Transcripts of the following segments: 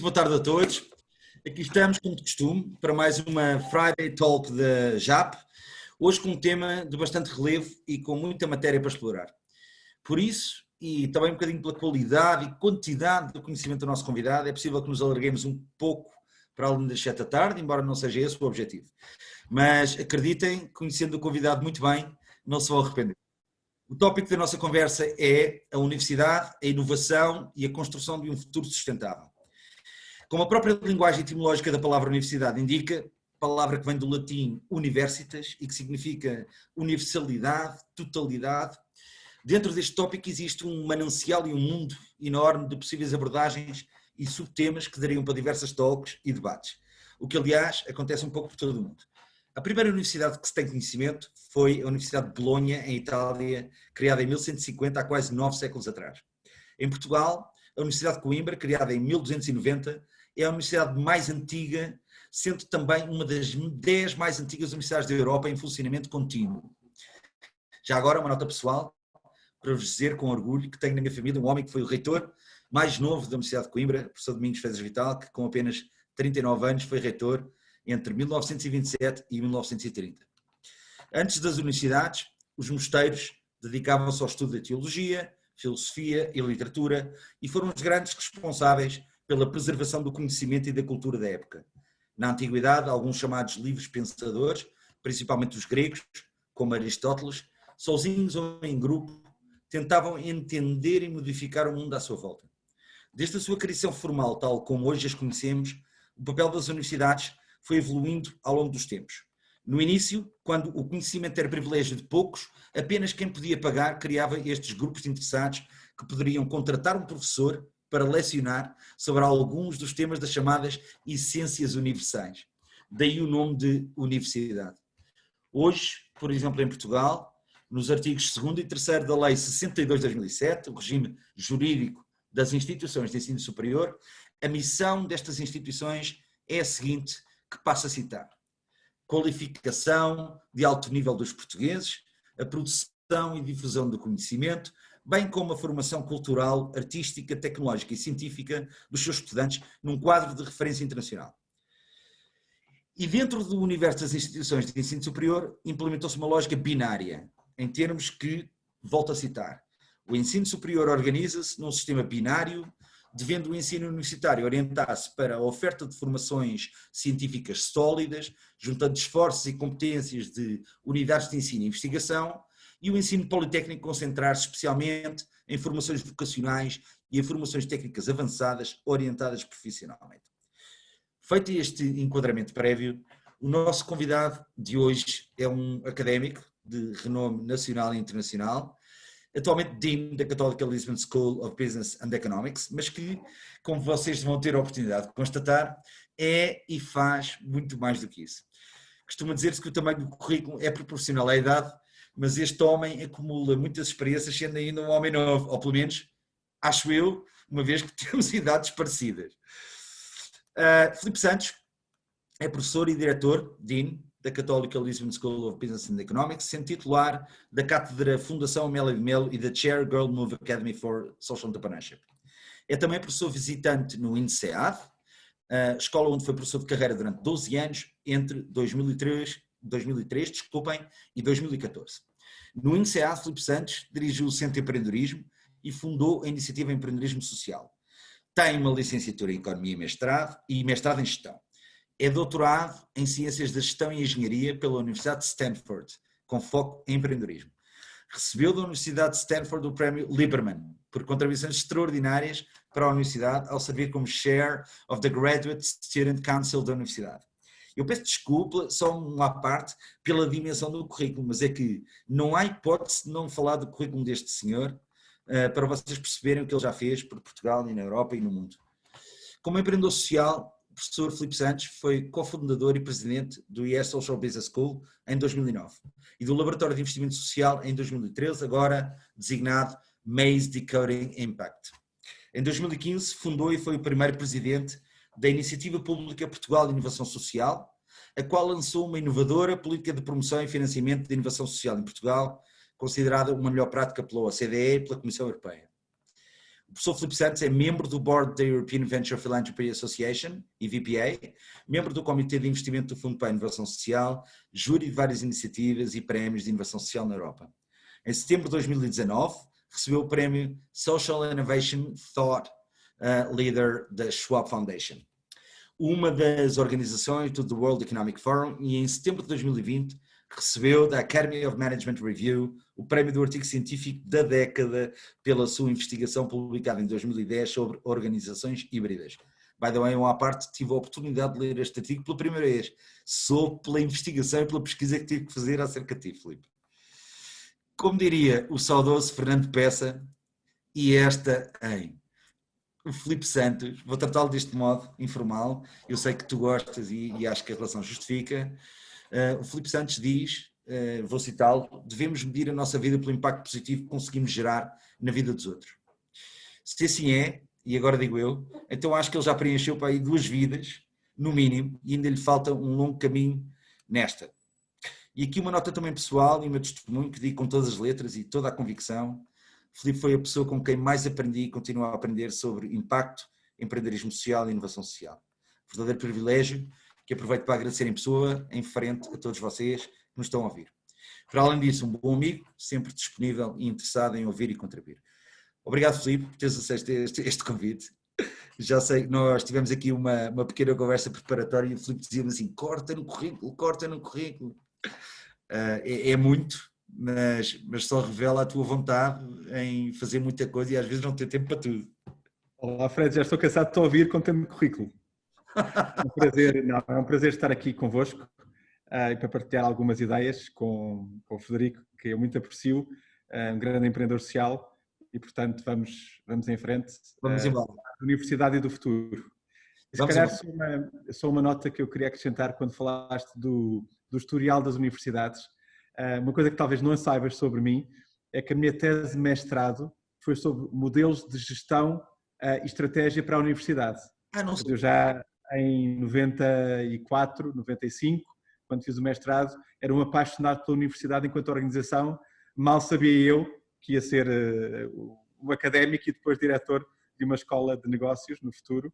boa tarde a todos. Aqui estamos, como de costume, para mais uma Friday Talk da JAP, hoje com um tema de bastante relevo e com muita matéria para explorar. Por isso, e também um bocadinho pela qualidade e quantidade do conhecimento do nosso convidado, é possível que nos alarguemos um pouco para além das 7 da tarde, embora não seja esse o objetivo. Mas acreditem, conhecendo o convidado muito bem, não se vão arrepender. O tópico da nossa conversa é a universidade, a inovação e a construção de um futuro sustentável. Como a própria linguagem etimológica da palavra universidade indica, palavra que vem do latim universitas e que significa universalidade, totalidade, dentro deste tópico existe um manancial e um mundo enorme de possíveis abordagens e subtemas que dariam para diversas talks e debates, o que aliás acontece um pouco por todo o mundo. A primeira universidade que se tem conhecimento foi a Universidade de Bolonha, em Itália, criada em 1150, há quase 9 séculos atrás. Em Portugal, a Universidade de Coimbra, criada em 1290, é a universidade mais antiga, sendo também uma das 10 mais antigas universidades da Europa em funcionamento contínuo. Já agora, uma nota pessoal, para vos dizer com orgulho que tenho na minha família um homem que foi o reitor mais novo da Universidade de Coimbra, o professor Domingos Fezes Vital, que com apenas 39 anos foi reitor entre 1927 e 1930. Antes das universidades, os mosteiros dedicavam-se ao estudo da teologia, filosofia e literatura e foram os grandes responsáveis pela preservação do conhecimento e da cultura da época. Na antiguidade, alguns chamados livres pensadores, principalmente os gregos, como Aristóteles, sozinhos ou em grupo, tentavam entender e modificar o mundo à sua volta. Desde a sua criação formal, tal como hoje as conhecemos, o papel das universidades foi evoluindo ao longo dos tempos. No início, quando o conhecimento era privilégio de poucos, apenas quem podia pagar criava estes grupos de interessados que poderiam contratar um professor para lecionar sobre alguns dos temas das chamadas essências universais. Daí o nome de universidade. Hoje, por exemplo, em Portugal, nos artigos 2º e 3º da Lei 62 de 2007, o regime jurídico das instituições de ensino superior, a missão destas instituições é a seguinte, que passo a citar: qualificação de alto nível dos portugueses, a produção e difusão do conhecimento, bem como a formação cultural, artística, tecnológica e científica dos seus estudantes num quadro de referência internacional. E dentro do universo das instituições de ensino superior, implementou-se uma lógica binária, em termos que, volto a citar, o ensino superior organiza-se num sistema binário, devendo o ensino universitário orientar-se para a oferta de formações científicas sólidas, juntando esforços e competências de unidades de ensino e investigação, e o ensino politécnico concentrar-se especialmente em formações vocacionais e em formações técnicas avançadas orientadas profissionalmente. Feito este enquadramento prévio, o nosso convidado de hoje é um académico de renome nacional e internacional, atualmente Dean da Católica Lisbon School of Business and Economics, mas que, como vocês vão ter a oportunidade de constatar, é e faz muito mais do que isso. Costuma dizer-se que o tamanho do currículo é proporcional à idade, mas este homem acumula muitas experiências, sendo ainda um homem novo, ou pelo menos, acho eu, uma vez que temos idades parecidas. Filipe Santos é professor e diretor, Dean, da Católica Lisbon School of Business and Economics, sendo titular da Cátedra Fundação Amélia de Melo e da Chair Girl Move Academy for Social Entrepreneurship. É também professor visitante no INSEAD, escola onde foi professor de carreira durante 12 anos, entre 2003 e 2014. No INSEAD, Filipe Santos dirigiu o Centro de Empreendedorismo e fundou a Iniciativa Empreendedorismo Social. Tem uma licenciatura em Economia e mestrado em Gestão. É doutorado em Ciências da Gestão e Engenharia pela Universidade de Stanford, com foco em empreendedorismo. Recebeu da Universidade de Stanford o prémio Lieberman, por contribuições extraordinárias para a Universidade, ao servir como Chair of the Graduate Student Council da Universidade. Eu peço desculpa, só uma parte, pela dimensão do currículo, mas é que não há hipótese de não falar do currículo deste senhor, para vocês perceberem o que ele já fez por Portugal e na Europa e no mundo. Como empreendedor social, o professor Filipe Santos foi cofundador e presidente do IES Social Business School em 2009 e do Laboratório de Investimento Social em 2013, agora designado Maze Decoding Impact. Em 2015 fundou e foi o primeiro presidente da Iniciativa Pública Portugal de Inovação Social, a qual lançou uma inovadora política de promoção e financiamento de inovação social em Portugal, considerada uma melhor prática pela OCDE e pela Comissão Europeia. O professor Filipe Santos é membro do Board da European Venture Philanthropy Association, EVPA, membro do Comitê de Investimento do Fundo para a Inovação Social, júri de várias iniciativas e prémios de inovação social na Europa. Em setembro de 2019, recebeu o prémio Social Innovation Thought Leader da Schwab Foundation, uma das organizações do World Economic Forum, e em setembro de 2020 recebeu da Academy of Management Review o prémio do artigo científico da década pela sua investigação publicada em 2010 sobre organizações híbridas. By the way, à parte, tive a oportunidade de ler este artigo pela primeira vez, só pela investigação e pela pesquisa que tive que fazer acerca de ti, Filipe. Como diria o saudoso Fernando Peça, e esta em o Filipe Santos, vou tratá-lo deste modo informal, eu sei que tu gostas e acho que a relação justifica. O Filipe Santos diz, vou citá-lo: devemos medir a nossa vida pelo impacto positivo que conseguimos gerar na vida dos outros. Se assim é, e agora digo eu, então acho que ele já preencheu para aí 2 vidas, no mínimo, e ainda lhe falta um longo caminho nesta. E aqui uma nota também pessoal e o meu testemunho, que digo com todas as letras e toda a convicção: Filipe foi a pessoa com quem mais aprendi e continuo a aprender sobre impacto, empreendedorismo social e inovação social. Verdadeiro privilégio, que aproveito para agradecer em pessoa, em frente a todos vocês que nos estão a ouvir. Por além disso, um bom amigo, sempre disponível e interessado em ouvir e contribuir. Obrigado, Filipe, por teres aceito este convite. Já sei que nós tivemos aqui uma pequena conversa preparatória e o Filipe dizia-me assim: corta no currículo, corta no currículo. É muito, mas só revela a tua vontade em fazer muita coisa e às vezes não ter tempo para tudo. Olá, Fred, já estou cansado de te ouvir com tempo de currículo. É um prazer estar aqui convosco e para partilhar algumas ideias com o Frederico, que eu muito aprecio, um grande empreendedor social, e portanto vamos em frente. Vamos embora. Da Universidade e do futuro. E se calhar só uma nota que eu queria acrescentar quando falaste do historial das universidades. Uma coisa que talvez não saibas sobre mim é que a minha tese de mestrado foi sobre modelos de gestão e estratégia para a universidade. Não sei. Eu já em 94, 95, quando fiz o mestrado, era um apaixonado pela universidade enquanto organização. Mal sabia eu que ia ser um académico e depois diretor de uma escola de negócios no futuro.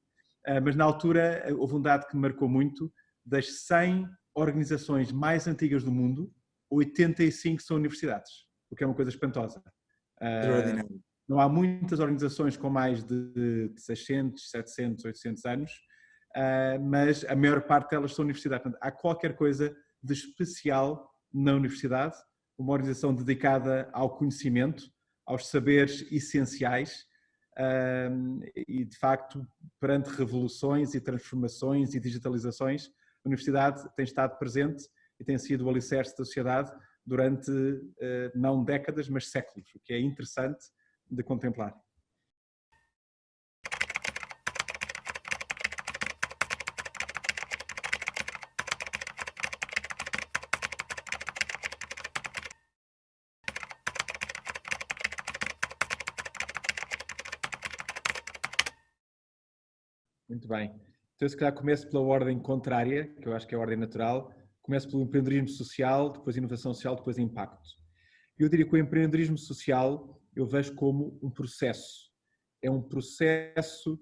Mas na altura houve um dado que me marcou muito: das 100 organizações mais antigas do mundo, 85 são universidades, o que é uma coisa espantosa. Não há muitas organizações com mais de 600, 700, 800 anos, mas a maior parte delas são universidades. Portanto, há qualquer coisa de especial na universidade, uma organização dedicada ao conhecimento, aos saberes essenciais, e de facto, perante revoluções e transformações e digitalizações, a universidade tem estado presente e tem sido o alicerce da sociedade durante não décadas, mas séculos, o que é interessante de contemplar. Muito bem. Então, se calhar começo pela ordem contrária, que eu acho que é a ordem natural. Começo pelo empreendedorismo social, depois inovação social, depois impacto. Eu diria que o empreendedorismo social eu vejo como um processo. É um processo,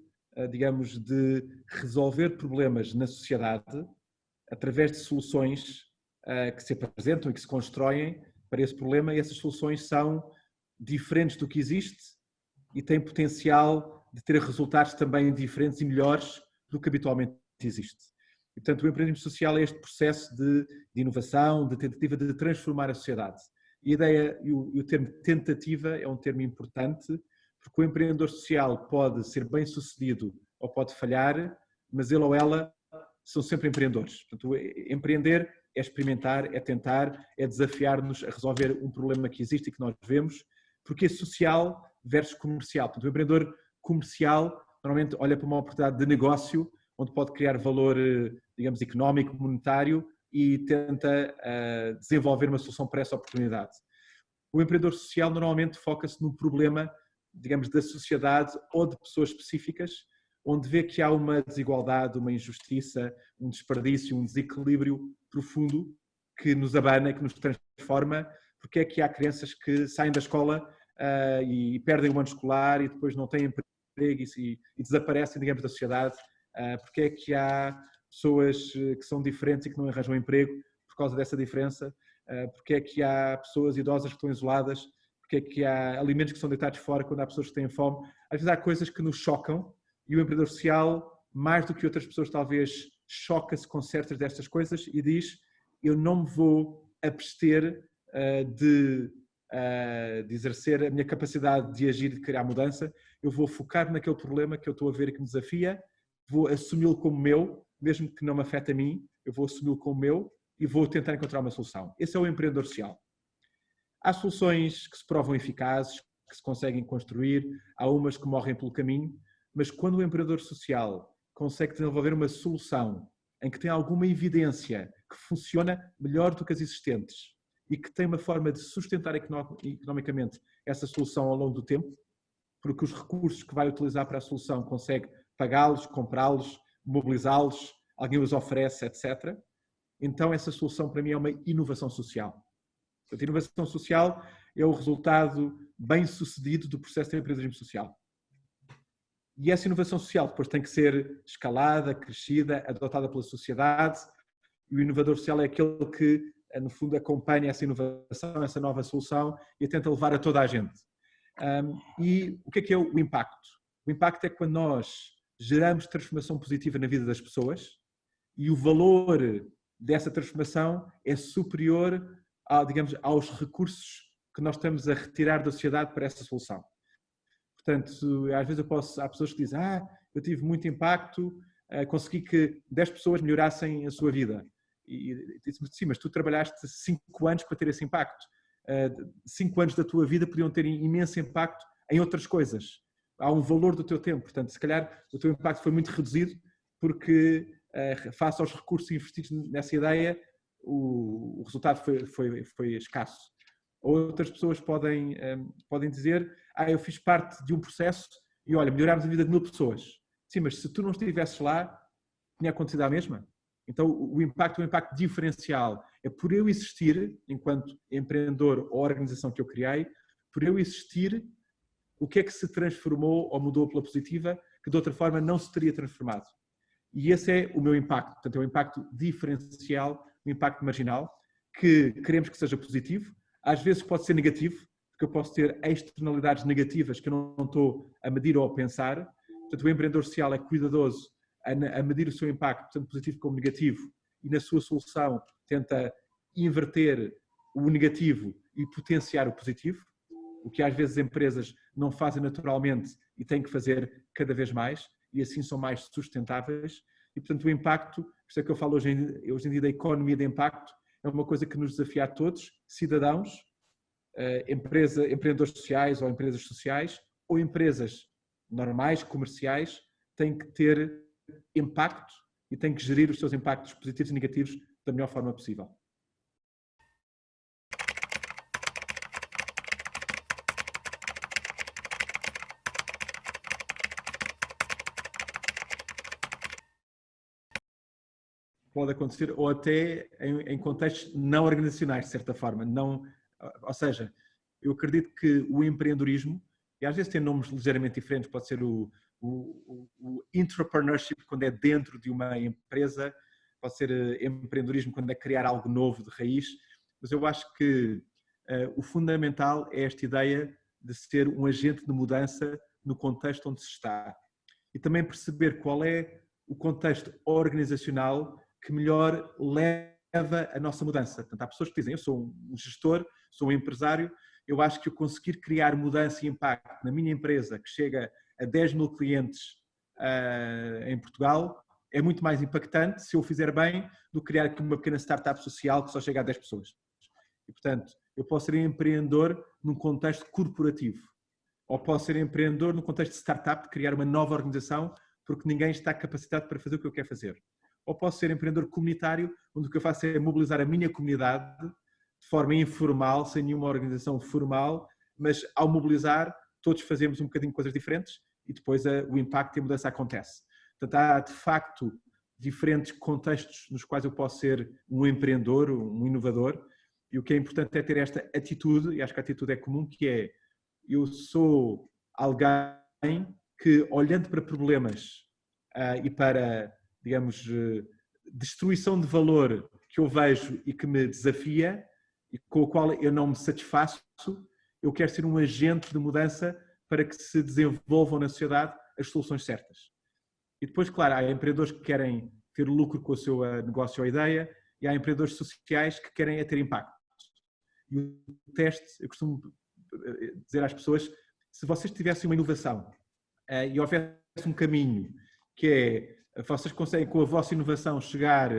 digamos, de resolver problemas na sociedade através de soluções que se apresentam e que se constroem para esse problema, e essas soluções são diferentes do que existe e têm potencial de ter resultados também diferentes e melhores do que habitualmente existe. E, portanto, o empreendedorismo social é este processo de inovação, de tentativa de transformar a sociedade. E a ideia, e o termo tentativa é um termo importante, porque o empreendedor social pode ser bem sucedido ou pode falhar, mas ele ou ela são sempre empreendedores. Portanto, empreender é experimentar, é tentar, é desafiar-nos a resolver um problema que existe e que nós vemos, porque é social versus comercial. Portanto, o empreendedor comercial normalmente olha para uma oportunidade de negócio onde pode criar valor, digamos, económico, monetário, e tenta desenvolver uma solução para essa oportunidade. O empreendedor social normalmente foca-se num problema, digamos, da sociedade ou de pessoas específicas, onde vê que há uma desigualdade, uma injustiça, um desperdício, um desequilíbrio profundo que nos abana, que nos transforma. Porque é que há crianças que saem da escola e perdem o ano escolar e depois não têm emprego e desaparecem, digamos, da sociedade? Porque é que há pessoas que são diferentes e que não arranjam emprego por causa dessa diferença? Porque é que há pessoas idosas que estão isoladas? Porque é que há alimentos que são deitados fora quando há pessoas que têm fome? Às vezes há coisas que nos chocam e o empreendedor social, mais do que outras pessoas, talvez choca-se com certas destas coisas e diz: eu não me vou abster de exercer a minha capacidade de agir e de criar mudança, eu vou focar naquele problema que eu estou a ver e que me desafia, vou assumi-lo como meu, mesmo que não me afete a mim, eu vou assumi-lo como meu e vou tentar encontrar uma solução. Esse é o empreendedor social. Há soluções que se provam eficazes, que se conseguem construir, há umas que morrem pelo caminho, mas quando o empreendedor social consegue desenvolver uma solução em que tem alguma evidência que funciona melhor do que as existentes e que tem uma forma de sustentar economicamente essa solução ao longo do tempo, porque os recursos que vai utilizar para a solução consegue pagá-los, comprá-los, mobilizá-los, alguém os oferece, etc. Então essa solução para mim é uma inovação social. A inovação social é o resultado bem-sucedido do processo de empreendedorismo social. E essa inovação social depois tem que ser escalada, crescida, adotada pela sociedade. E o inovador social é aquele que, no fundo, acompanha essa inovação, essa nova solução e a tenta levar a toda a gente. E o que é o impacto? O impacto é quando nós geramos transformação positiva na vida das pessoas e o valor dessa transformação é superior, digamos, aos recursos que nós estamos a retirar da sociedade para essa solução. Portanto, às vezes há pessoas que dizem: eu tive muito impacto, consegui que 10 pessoas melhorassem a sua vida. E disse-me: sim, mas tu trabalhaste 5 anos para ter esse impacto. 5 anos da tua vida podiam ter imenso impacto em outras coisas. Há um valor do teu tempo. Portanto, se calhar o teu impacto foi muito reduzido porque, face aos recursos investidos nessa ideia, o resultado foi escasso. Outras pessoas podem dizer: eu fiz parte de um processo e, olha, melhorámos a vida de 1000 pessoas. Sim, mas se tu não estivesses lá, tinha acontecido a mesma? Então, o impacto diferencial é por eu existir, enquanto empreendedor ou organização que eu criei, por eu existir, o que é que se transformou ou mudou pela positiva que de outra forma não se teria transformado. E esse é o meu impacto. Portanto, é um impacto diferencial, um impacto marginal, que queremos que seja positivo. Às vezes pode ser negativo, porque eu posso ter externalidades negativas que eu não estou a medir ou a pensar. Portanto, o empreendedor social é cuidadoso a medir o seu impacto, tanto positivo como negativo, e na sua solução tenta inverter o negativo e potenciar o positivo, o que às vezes as empresas não fazem naturalmente e têm que fazer cada vez mais, e assim são mais sustentáveis. E, portanto, o impacto, por isso é que eu falo hoje em dia da economia de impacto, é uma coisa que nos desafia a todos, cidadãos, empreendedores sociais ou empresas sociais, ou empresas normais, comerciais, têm que ter impacto e têm que gerir os seus impactos positivos e negativos da melhor forma possível. Pode acontecer, ou até em contextos não organizacionais, de certa forma. Não, ou seja, eu acredito que o empreendedorismo, e às vezes tem nomes ligeiramente diferentes, pode ser o entrepreneurship, quando é dentro de uma empresa, pode ser empreendedorismo quando é criar algo novo de raiz, mas eu acho que o fundamental é esta ideia de ser um agente de mudança no contexto onde se está. E também perceber qual é o contexto organizacional que melhor leva a nossa mudança. Portanto, há pessoas que dizem: eu sou um gestor, sou um empresário, eu acho que eu conseguir criar mudança e impacto na minha empresa, que chega a 10 mil clientes em Portugal, é muito mais impactante se eu o fizer bem do que criar aqui uma pequena startup social que só chega a 10 pessoas. E, portanto, eu posso ser empreendedor num contexto corporativo, ou posso ser empreendedor num contexto de startup, de criar uma nova organização, porque ninguém está capacitado para fazer o que eu quero fazer. Ou posso ser empreendedor comunitário, onde o que eu faço é mobilizar a minha comunidade de forma informal, sem nenhuma organização formal, mas ao mobilizar, todos fazemos um bocadinho de coisas diferentes e depois o impacto e a mudança acontece. Portanto, há de facto diferentes contextos nos quais eu posso ser um empreendedor, um inovador, e o que é importante é ter esta atitude, e acho que a atitude é comum, que é: eu sou alguém que, olhando para problemas e para, digamos, destruição de valor que eu vejo e que me desafia e com o qual eu não me satisfaço, eu quero ser um agente de mudança para que se desenvolvam na sociedade as soluções certas. E depois, claro, há empreendedores que querem ter lucro com o seu negócio ou ideia e há empreendedores sociais que querem ter impacto. E o teste, eu costumo dizer às pessoas, se vocês tivessem uma inovação e houvesse um caminho que é, vocês conseguem com a vossa inovação chegar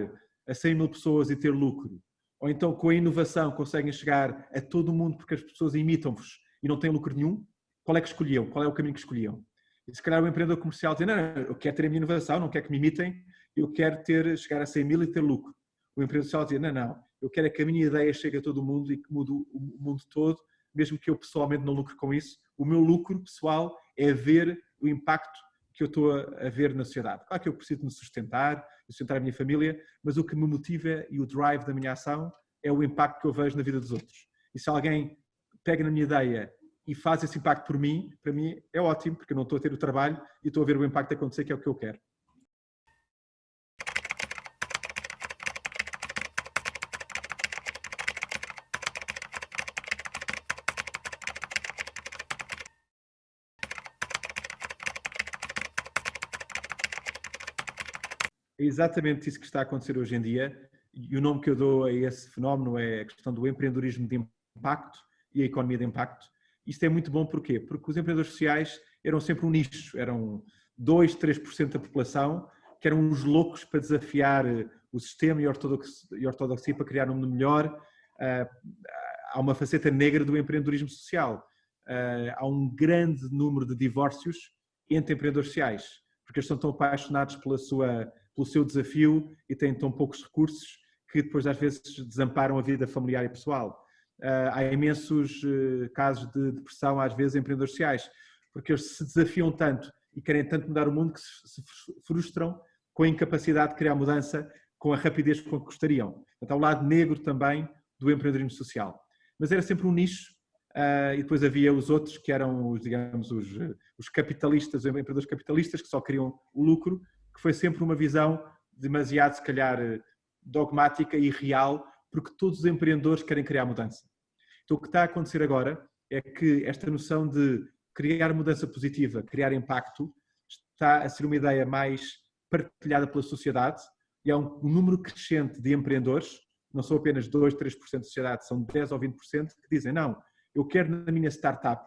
a 100 mil pessoas e ter lucro, ou então com a inovação conseguem chegar a todo o mundo porque as pessoas imitam-vos e não têm lucro nenhum, qual é que escolhiam? Qual é o caminho que escolhiam? E se calhar o empreendedor comercial diz, não, eu quero ter a minha inovação, não quero que me imitem, eu quero chegar a 100 mil e ter lucro. O empreendedor social diz, não, eu quero que a minha ideia chegue a todo o mundo e que mude o mundo todo, mesmo que eu pessoalmente não lucre com isso. O meu lucro pessoal é ver o impacto que eu estou a ver na sociedade. Claro que eu preciso me sustentar a minha família, mas o que me motiva e o drive da minha ação é o impacto que eu vejo na vida dos outros. E se alguém pega na minha ideia e faz esse impacto por mim, para mim é ótimo, porque eu não estou a ter o trabalho e estou a ver o impacto acontecer, que é o que eu quero. É exatamente isso que está a acontecer hoje em dia e o nome que eu dou a esse fenómeno é a questão do empreendedorismo de impacto e a economia de impacto. Isto é muito bom porquê? Porque os empreendedores sociais eram sempre um nicho, eram 2, 3% da população que eram uns loucos para desafiar o sistema e a ortodoxia para criar um mundo melhor. Há uma faceta negra do empreendedorismo social. Há um grande número de divórcios entre empreendedores sociais, porque eles são tão apaixonados pelo seu desafio e têm tão poucos recursos que depois às vezes desamparam a vida familiar e pessoal. Há imensos casos de depressão, às vezes, em empreendedores sociais, porque eles se desafiam tanto e querem tanto mudar o mundo que se frustram com a incapacidade de criar mudança com a rapidez com que gostariam. Então, há o lado negro também do empreendedorismo social. Mas era sempre um nicho e depois havia os outros que eram, digamos, os capitalistas, os empreendedores capitalistas que só queriam o lucro, que foi sempre uma visão demasiado, se calhar, dogmática e real, porque todos os empreendedores querem criar mudança. Então, o que está a acontecer agora é que esta noção de criar mudança positiva, criar impacto, está a ser uma ideia mais partilhada pela sociedade e há um número crescente de empreendedores, não são apenas 2, 3% da sociedade, são 10 ou 20% que dizem, não, eu quero na minha startup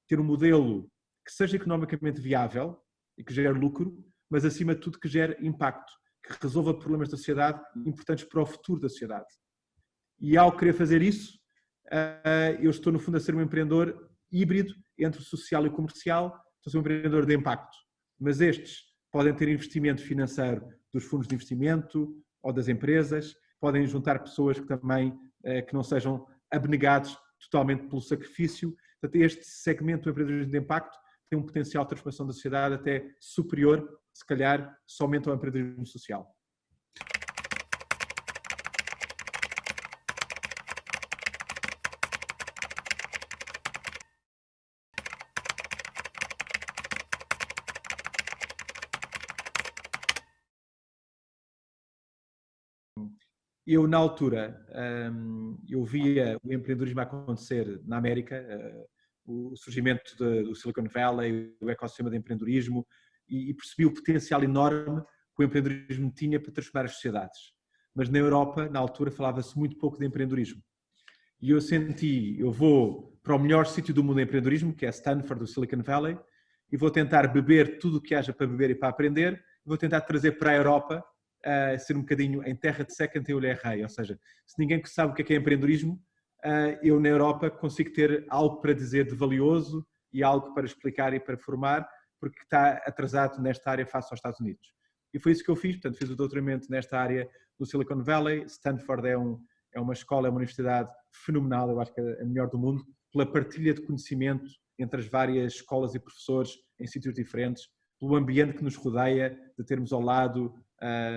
ter um modelo que seja economicamente viável e que gere lucro, mas acima de tudo que gere impacto, que resolva problemas da sociedade importantes para o futuro da sociedade. E ao querer fazer isso, eu estou no fundo a ser um empreendedor híbrido entre o social e o comercial, estou a ser um empreendedor de impacto. Mas estes podem ter investimento financeiro dos fundos de investimento ou das empresas, podem juntar pessoas que também que não sejam abnegados totalmente pelo sacrifício. Portanto, este segmento do empreendedorismo de impacto tem um potencial de transformação da sociedade até superior, se calhar, somente ao empreendedorismo social. Eu, na altura, eu via o empreendedorismo acontecer na América, o surgimento do Silicon Valley, o ecossistema de empreendedorismo, e percebi o potencial enorme que o empreendedorismo tinha para transformar as sociedades. Mas na Europa, na altura, falava-se muito pouco de empreendedorismo. E eu senti, eu vou para o melhor sítio do mundo em empreendedorismo, que é Stanford, do Silicon Valley, e vou tentar beber tudo o que haja para beber e para aprender, e vou tentar trazer para a Europa ser um bocadinho em terra de seca, em olhar rei. Ou seja, se ninguém sabe o que é empreendedorismo, eu na Europa consigo ter algo para dizer de valioso e algo para explicar e para formar, porque está atrasado nesta área face aos Estados Unidos. E foi isso que eu fiz, portanto fiz o doutoramento nesta área no Silicon Valley. Stanford é uma escola, é uma universidade fenomenal, eu acho que é a melhor do mundo, pela partilha de conhecimento entre as várias escolas e professores em sítios diferentes, pelo ambiente que nos rodeia, de termos ao lado,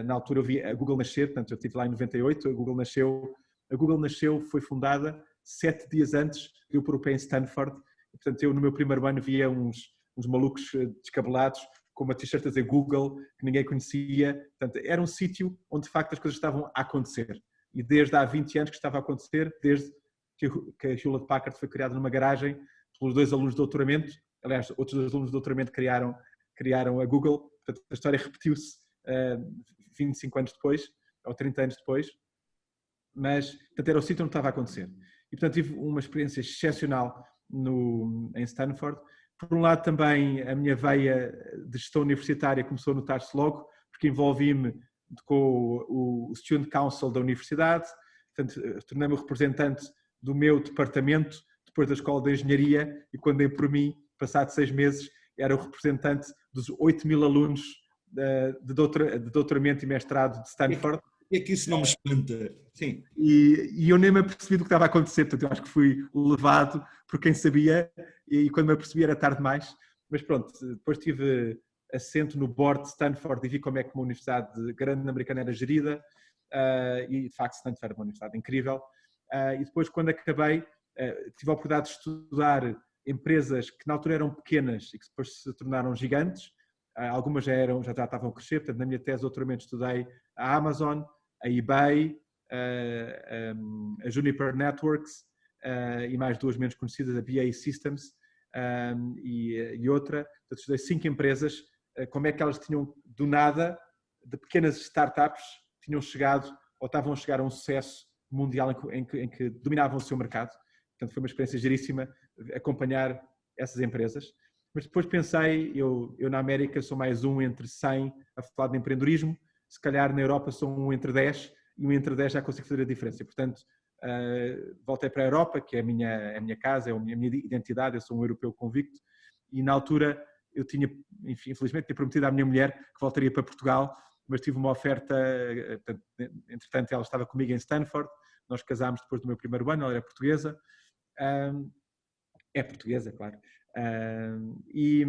na altura eu vi a Google nascer, portanto eu estive lá em 98, a Google nasceu, foi fundada 7 dias antes de eu pôr o pé em Stanford, portanto, eu no meu primeiro ano via uns malucos descabelados com uma t-shirt a dizer Google, que ninguém conhecia. Portanto, era um sítio onde de facto as coisas estavam a acontecer. E desde há 20 anos que estava a acontecer, desde que a Hewlett Packard foi criada numa garagem pelos 2 alunos de doutoramento. Aliás, outros 2 alunos de doutoramento criaram a Google. Portanto, a história repetiu-se 25 anos depois, ou 30 anos depois. Mas, portanto, era o sítio onde estava a acontecer. E, portanto, tive uma experiência excepcional em Stanford. Por um lado, também a minha veia de gestão universitária começou a notar-se logo, porque envolvi-me com o Student Council da universidade, portanto, tornei-me representante do meu departamento, depois da Escola de Engenharia, e quando dei por mim, passado 6 meses, era o representante dos 8.000 alunos de doutoramento e mestrado de Stanford. É que isso não me espanta. Sim. E eu nem me apercebi do que estava a acontecer, portanto, eu acho que fui levado por quem sabia, e quando me apercebi era tarde demais. Mas pronto, depois tive assento no board de Stanford e vi como é que uma universidade grande americana era gerida, e de facto Stanford era uma universidade incrível. E depois, quando acabei, tive a oportunidade de estudar empresas que na altura eram pequenas e que depois se tornaram gigantes. Algumas já estavam a crescer, portanto, na minha tese de doutoramento estudei a Amazon, a eBay, a Juniper Networks, e mais 2 menos conhecidas, a BAE Systems e outra. Portanto, estudei 5 empresas, como é que elas tinham, do nada, de pequenas startups, tinham chegado ou estavam a chegar a um sucesso mundial em que dominavam o seu mercado. Portanto, foi uma experiência giríssima acompanhar essas empresas. Mas depois pensei, eu na América sou mais um entre 100 a falar de empreendedorismo, se calhar na Europa sou um entre 10, e um entre 10 já consigo fazer a diferença. Portanto, voltei para a Europa, que é a minha casa, é a minha identidade, eu sou um europeu convicto, e na altura eu tinha, enfim, infelizmente, tinha prometido à minha mulher que voltaria para Portugal, mas tive uma oferta, entretanto ela estava comigo em Stanford, nós casámos depois do meu primeiro ano, ela era portuguesa, é portuguesa, claro. E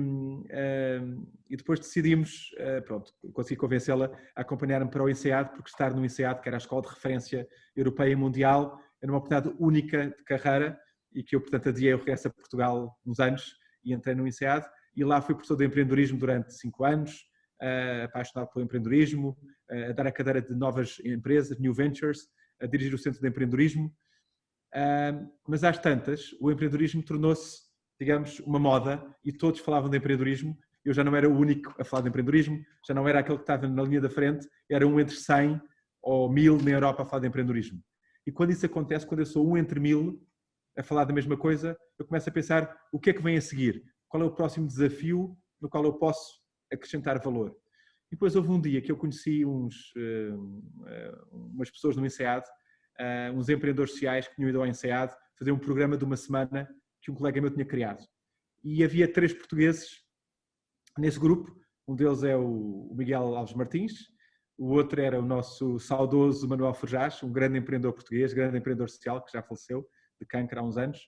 depois decidimos, pronto, consegui convencê-la a acompanhar-me para o INSEAD, porque estar no INSEAD, que era a escola de referência europeia e mundial, era uma oportunidade única de carreira e que eu, portanto, adiei o regresso a Portugal uns anos e entrei no INSEAD. E lá fui professor de empreendedorismo durante 5 anos, apaixonado pelo empreendedorismo, a dar a cadeira de novas empresas, New Ventures, a dirigir o Centro de Empreendedorismo. Mas às tantas, o empreendedorismo tornou-se, digamos, uma moda e todos falavam de empreendedorismo. Eu já não era o único a falar de empreendedorismo, já não era aquele que estava na linha da frente, era um entre 100 ou 1000 na Europa a falar de empreendedorismo. E quando isso acontece, quando eu sou um entre 1000 a falar da mesma coisa, eu começo a pensar o que é que vem a seguir, qual é o próximo desafio no qual eu posso acrescentar valor. E depois houve um dia que eu conheci umas pessoas no INSEAD, uns empreendedores sociais que tinham ido ao INSEAD fazer um programa de uma semana que um colega meu tinha criado. E havia 3 portugueses nesse grupo, um deles é o Miguel Alves Martins, o outro era o nosso saudoso Manuel Forjás, um grande empreendedor português, grande empreendedor social, que já faleceu de câncer há uns anos.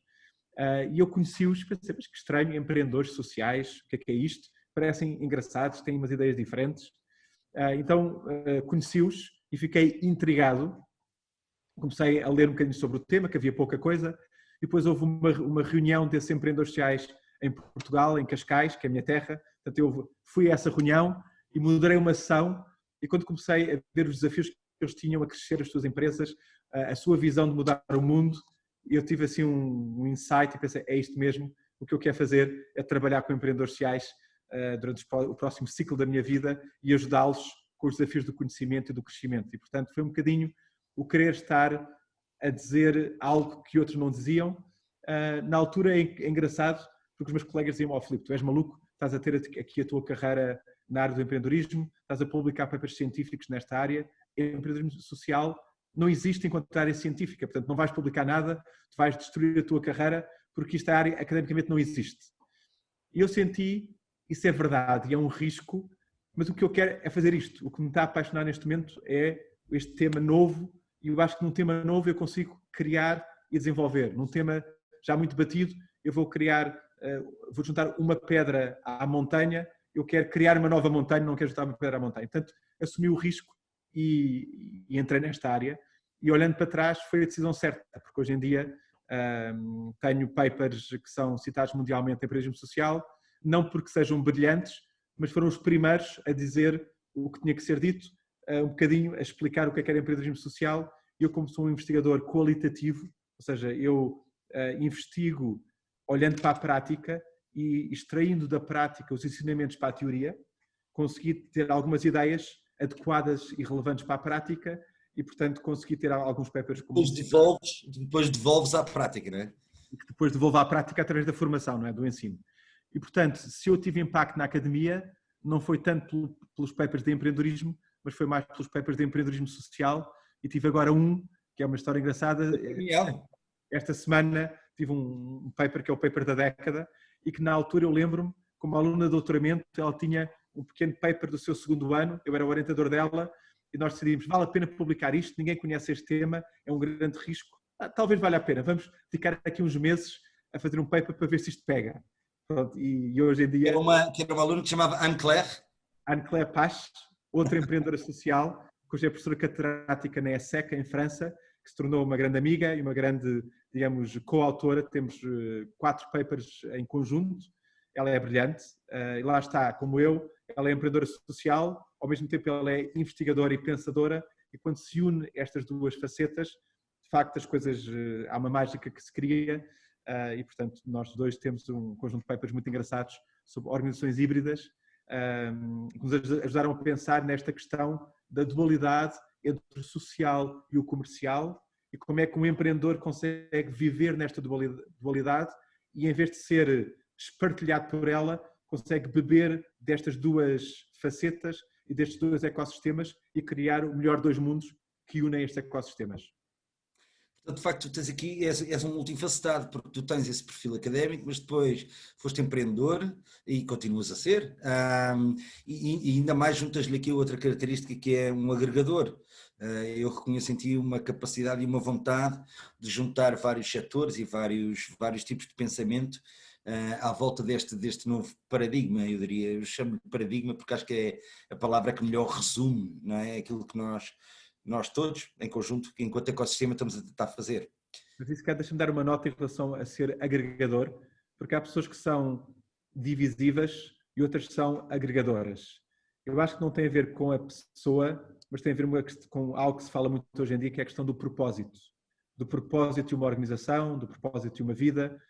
E eu conheci-os e pensei, mas que estranho, empreendedores sociais, o que é isto? Parecem engraçados, têm umas ideias diferentes. Então conheci-os e fiquei intrigado. Comecei a ler um bocadinho sobre o tema, que havia pouca coisa. Depois houve uma reunião desses empreendedores sociais em Portugal, em Cascais, que é a minha terra. Portanto, eu fui a essa reunião e moderei uma sessão. E quando comecei a ver os desafios que eles tinham a crescer as suas empresas, a sua visão de mudar o mundo, eu tive assim um insight e pensei, é isto mesmo, o que eu quero fazer é trabalhar com empreendedores sociais durante o próximo ciclo da minha vida e ajudá-los com os desafios do conhecimento e do crescimento. E, portanto, foi um bocadinho o querer estar a dizer algo que outros não diziam. Na altura é engraçado, porque os meus colegas diziam, Filipe, tu és maluco, estás a ter aqui a tua carreira na área do empreendedorismo, estás a publicar papers científicos nesta área, empreendedorismo social não existe enquanto área científica, portanto não vais publicar nada, tu vais destruir a tua carreira, porque esta área academicamente não existe. E eu senti, isso é verdade e é um risco, mas o que eu quero é fazer isto. O que me está a apaixonar neste momento é este tema novo, e eu acho que num tema novo eu consigo criar e desenvolver. Num tema já muito batido, eu vou vou juntar uma pedra à montanha, eu quero criar uma nova montanha, não quero juntar uma pedra à montanha. Portanto, assumi o risco e entrei nesta área. E olhando para trás foi a decisão certa, porque hoje em dia Tenho papers que são citados mundialmente em empreendedorismo social, não porque sejam brilhantes, mas foram os primeiros a dizer o que tinha que ser dito, um bocadinho a explicar o que era empreendedorismo social. Eu, como sou um investigador qualitativo, ou seja, eu investigo olhando para a prática e extraindo da prática os ensinamentos para a teoria, consegui ter algumas ideias adequadas e relevantes para a prática e, portanto, consegui ter alguns papers como... Depois devolves à prática, não é? E que depois devolvo à prática através da formação, não é? Do ensino. E, portanto, se eu tive impacto na academia, não foi tanto pelos papers de empreendedorismo, mas foi mais pelos papers de empreendedorismo social. E tive agora que é uma história engraçada. Esta semana tive um paper que é o paper da década e que na altura eu lembro-me, como aluna de doutoramento, ela tinha um pequeno paper do seu segundo ano, eu era o orientador dela e nós decidimos, vale a pena publicar isto, ninguém conhece este tema, é um grande risco, talvez valha a pena, vamos dedicar aqui uns meses a fazer um paper para ver se isto pega. Pronto, e hoje em dia... Era uma aluna que se chamava Anne-Claire? Anne-Claire Pache, outra empreendedora social, cuja é professora catedrática na ESSEC, em França, que se tornou uma grande amiga e uma grande, digamos, coautora. Temos 4 papers em conjunto. Ela é brilhante e lá está, como eu, ela é empreendedora social, ao mesmo tempo ela é investigadora e pensadora, e quando se une estas duas facetas, de facto as coisas, há uma mágica que se cria e, portanto, nós dois temos um conjunto de papers muito engraçados sobre organizações híbridas que nos ajudaram a pensar nesta questão da dualidade entre o social e o comercial e como é que um empreendedor consegue viver nesta dualidade e, em vez de ser espartilhado por ela, consegue beber destas duas facetas e destes dois ecossistemas e criar o melhor dos mundos que unem estes ecossistemas. De facto, tu tens aqui, és um multifacetado, porque tu tens esse perfil académico, mas depois foste empreendedor e continuas a ser, e ainda mais juntas-lhe aqui outra característica que é um agregador. Eu reconheço em ti uma capacidade e uma vontade de juntar vários setores e vários tipos de pensamento à volta deste novo paradigma, eu diria. Eu chamo-lhe paradigma porque acho que é a palavra que melhor resume, não é? Aquilo que nós todos, em conjunto, enquanto ecossistema, estamos a tentar fazer. Mas isso quer deixa-me dar uma nota em relação a ser agregador, porque há pessoas que são divisivas e outras que são agregadoras. Eu acho que não tem a ver com a pessoa, mas tem a ver com algo que se fala muito hoje em dia, que é a questão do propósito. Do propósito de uma organização, do propósito de uma vida,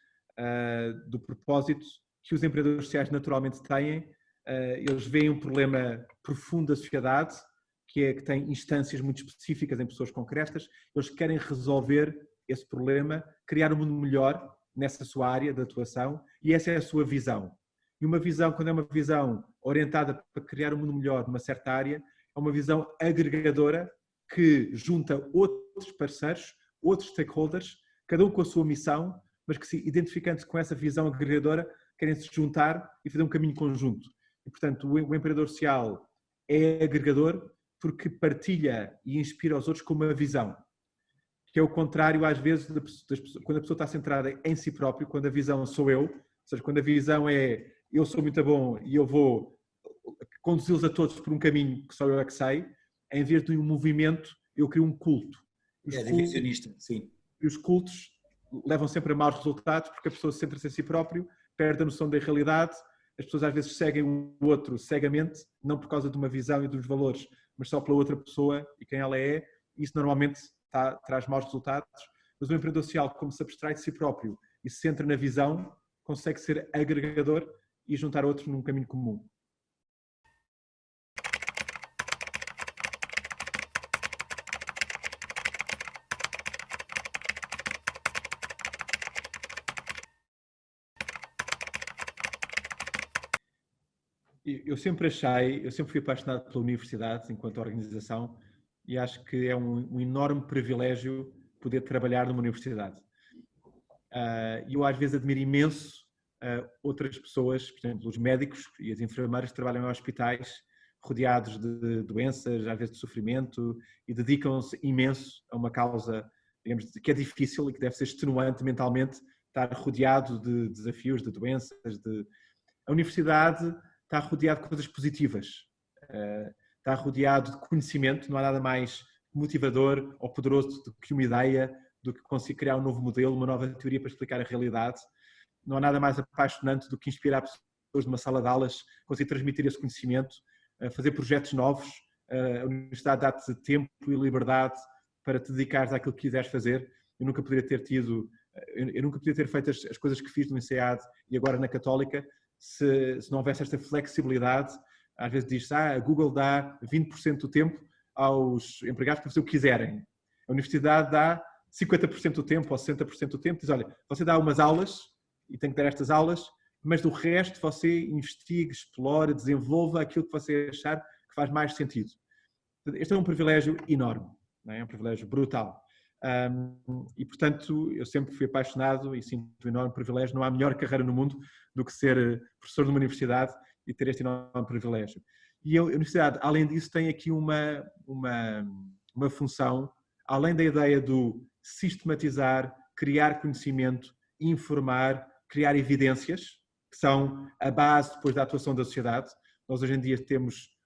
do propósito que os empreendedores sociais naturalmente têm. Eles veem um problema profundo da sociedade, que tem instâncias muito específicas em pessoas concretas, eles querem resolver esse problema, criar um mundo melhor nessa sua área de atuação e essa é a sua visão. E uma visão, quando é uma visão orientada para criar um mundo melhor numa certa área, é uma visão agregadora que junta outros parceiros, outros stakeholders, cada um com a sua missão, mas que, identificando-se com essa visão agregadora, querem se juntar e fazer um caminho conjunto. E, portanto, o empreendedor social é agregador porque partilha e inspira os outros com uma visão, que é o contrário às vezes quando a pessoa está centrada em si próprio, quando a visão sou eu, ou seja, quando a visão é eu sou muito bom e eu vou conduzi-los a todos por um caminho que só eu é que sei, em vez de um movimento, eu crio um culto. Divisionista, sim. E os cultos levam sempre a maus resultados porque a pessoa centra-se em si próprio, perde a noção da realidade, as pessoas às vezes seguem o outro cegamente, não por causa de uma visão e dos valores, mas só pela outra pessoa e quem ela é, e isso normalmente traz maus resultados. Mas o empreendedor social, como se abstrai de si próprio e se centra na visão, consegue ser agregador e juntar outros num caminho comum. Eu sempre fui apaixonado pela universidade enquanto organização e acho que é um enorme privilégio poder trabalhar numa universidade. Eu às vezes admiro imenso outras pessoas, por exemplo, os médicos e as enfermeiras que trabalham em hospitais rodeados de doenças, às vezes de sofrimento, e dedicam-se imenso a uma causa, digamos, que é difícil e que deve ser extenuante mentalmente, estar rodeado de desafios, de doenças. A universidade está rodeado de coisas positivas, está rodeado de conhecimento, não há nada mais motivador ou poderoso do que uma ideia, do que conseguir criar um novo modelo, uma nova teoria para explicar a realidade. Não há nada mais apaixonante do que inspirar pessoas numa sala de aulas, conseguir transmitir esse conhecimento, fazer projetos novos. A universidade dá-te tempo e liberdade para te dedicares àquilo que quiseres fazer. Eu nunca poderia ter feito as coisas que fiz no INSEAD e agora na Católica se não houvesse esta flexibilidade. Às vezes diz-se, a Google dá 20% do tempo aos empregados para fazer o que quiserem. A universidade dá 50% do tempo ou 60% do tempo. Diz, olha, você dá umas aulas e tem que dar estas aulas, mas do resto você investigue, explore, desenvolva aquilo que você achar que faz mais sentido. Este é um privilégio enorme, não é? É um privilégio brutal. E, portanto, eu sempre fui apaixonado e sinto um enorme privilégio. Não há melhor carreira no mundo do que ser professor de uma universidade e ter este enorme privilégio. E a universidade, além disso, tem aqui uma função, além da ideia do sistematizar, criar conhecimento, informar, criar evidências, que são a base depois da atuação da sociedade. Nós hoje em dia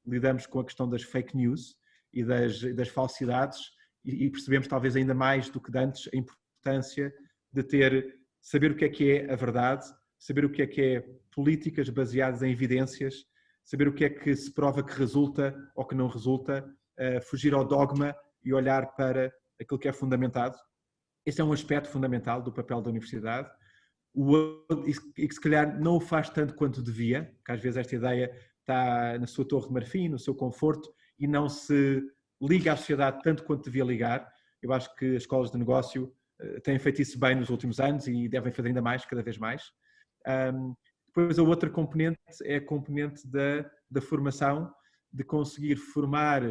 lidamos com a questão das fake news e das falsidades e percebemos talvez ainda mais do que antes a importância de saber o que é a verdade, saber o que é políticas baseadas em evidências, saber o que é que se prova que resulta ou que não resulta, fugir ao dogma e olhar para aquilo que é fundamentado. Esse é um aspecto fundamental do papel da universidade e que se calhar não o faz tanto quanto devia, porque às vezes esta ideia está na sua torre de marfim, no seu conforto e não se liga à sociedade tanto quanto devia ligar. Eu acho que as escolas de negócio têm feito isso bem nos últimos anos e devem fazer ainda mais, cada vez mais. Depois a outra componente é a componente da formação, de conseguir formar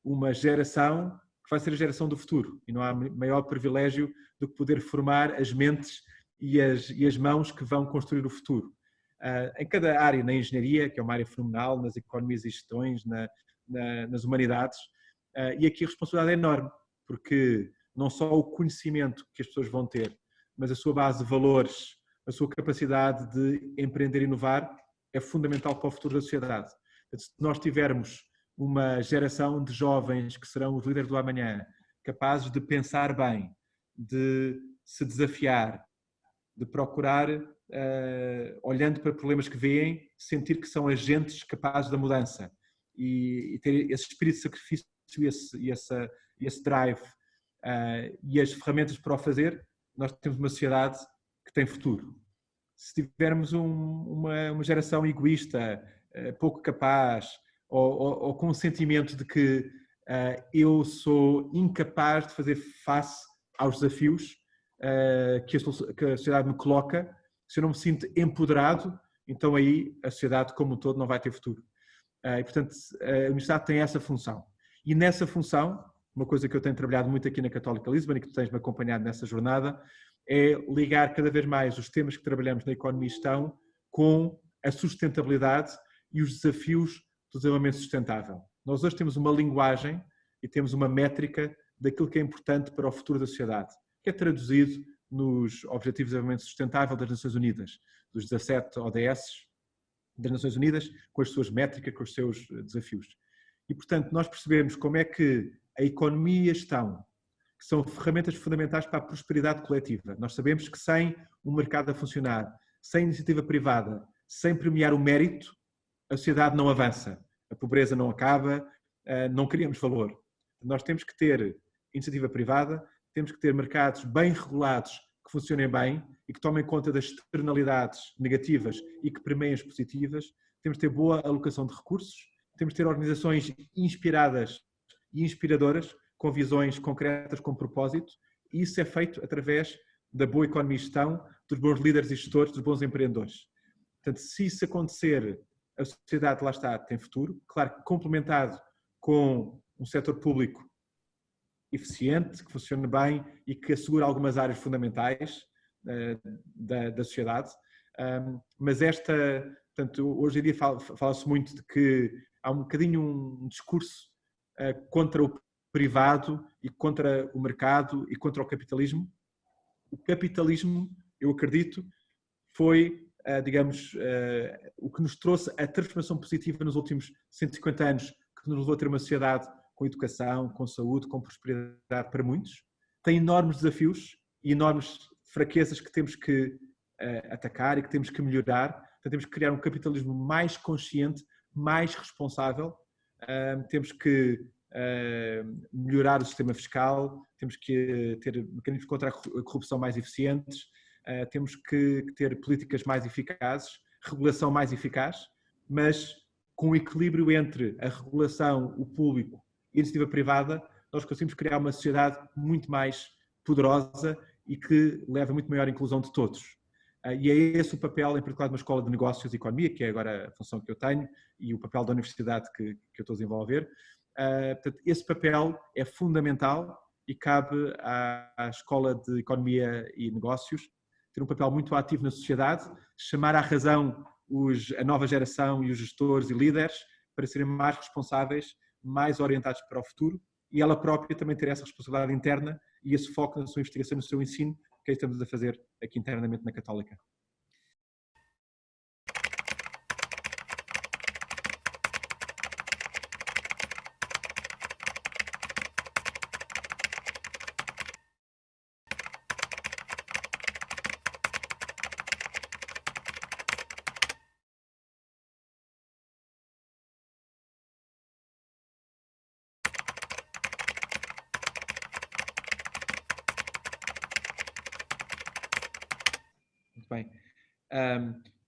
uma geração que vai ser a geração do futuro. E não há maior privilégio do que poder formar as mentes e as mãos que vão construir o futuro. Em cada área, na engenharia, que é uma área fenomenal, nas economias e gestões, nas humanidades, e aqui a responsabilidade é enorme, porque não só o conhecimento que as pessoas vão ter, mas a sua base de valores, a sua capacidade de empreender e inovar é fundamental para o futuro da sociedade. Se nós tivermos uma geração de jovens que serão os líderes do amanhã, capazes de pensar bem, de se desafiar, de procurar, olhando para problemas que veem, sentir que são agentes capazes da mudança e ter esse espírito de sacrifício e esse drive e as ferramentas para o fazer, nós temos uma sociedade que tem futuro. Se tivermos uma geração egoísta, pouco capaz ou com o sentimento de que eu sou incapaz de fazer face aos desafios que a sociedade me coloca, se eu não me sinto empoderado, então aí a sociedade como um todo não vai ter futuro. E, portanto, a universidade tem essa função. E nessa função, uma coisa que eu tenho trabalhado muito aqui na Católica Lisbon e que tu tens-me acompanhado nessa jornada, é ligar cada vez mais os temas que trabalhamos na economia e gestão com a sustentabilidade e os desafios do desenvolvimento sustentável. Nós hoje temos uma linguagem e temos uma métrica daquilo que é importante para o futuro da sociedade, que é traduzido nos Objetivos de Desenvolvimento Sustentável das Nações Unidas, dos 17 ODS das Nações Unidas, com as suas métricas, com os seus desafios. E, portanto, nós percebemos como é que a economia e a gestão, que são ferramentas fundamentais para a prosperidade coletiva. Nós sabemos que sem um mercado a funcionar, sem iniciativa privada, sem premiar o mérito, a sociedade não avança, a pobreza não acaba, não criamos valor. Nós temos que ter iniciativa privada, temos que ter mercados bem regulados, que funcionem bem e que tomem conta das externalidades negativas e que premiem as positivas. Temos que ter boa alocação de recursos, temos que ter organizações inspiradas e inspiradoras, com visões concretas, com propósito, e isso é feito através da boa economia e gestão, dos bons líderes e gestores, dos bons empreendedores. Portanto, se isso acontecer, a sociedade, lá está, tem futuro, claro que complementado com um setor público eficiente, que funcione bem e que assegure algumas áreas fundamentais da sociedade. Mas portanto, hoje em dia fala-se muito de que há um bocadinho um discurso contra o privado e contra o mercado e contra o capitalismo. O capitalismo, eu acredito, foi, digamos, o que nos trouxe a transformação positiva nos últimos 150 anos, que nos levou a ter uma sociedade com educação, com saúde, com prosperidade para muitos, tem enormes desafios e enormes fraquezas que temos que atacar e que temos que melhorar. Portanto, temos que criar um capitalismo mais consciente, mais responsável. Temos que melhorar o sistema fiscal, temos que ter mecanismos contra a corrupção mais eficientes, temos que ter políticas mais eficazes, regulação mais eficaz, mas com o equilíbrio entre a regulação, o público e a iniciativa privada, nós conseguimos criar uma sociedade muito mais poderosa e que leva a muito maior inclusão de todos. E é esse o papel, em particular, de uma escola de negócios e economia, que é agora a função que eu tenho, e o papel da universidade que eu estou a desenvolver. Portanto, esse papel é fundamental e cabe à escola de economia e negócios ter um papel muito ativo na sociedade, chamar à razão a nova geração e os gestores e líderes para serem mais responsáveis, mais orientados para o futuro, e ela própria também ter essa responsabilidade interna e esse foco na sua investigação, no seu ensino, que é isso que estamos a fazer aqui internamente na Católica. Muito bem.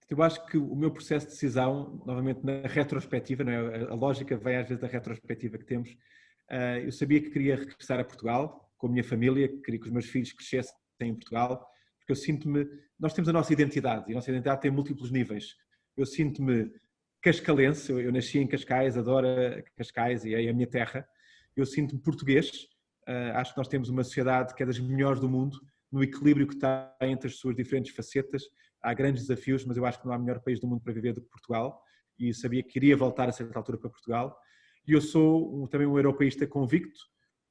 Eu acho que o meu processo de decisão, novamente na retrospectiva, não é? A lógica vem às vezes da retrospectiva que temos. Eu sabia que queria regressar a Portugal com a minha família, que queria que os meus filhos crescessem em Portugal, porque eu sinto-me... Nós temos a nossa identidade e a nossa identidade tem múltiplos níveis. Eu sinto-me cascalense, eu nasci em Cascais, adoro Cascais e é a minha terra. Eu sinto-me português, acho que nós temos uma sociedade que é das melhores do mundo, no equilíbrio que está entre as suas diferentes facetas. Há grandes desafios, mas eu acho que não há melhor país do mundo para viver do que Portugal, e sabia que queria voltar a certa altura para Portugal. E eu sou também um europeísta convicto,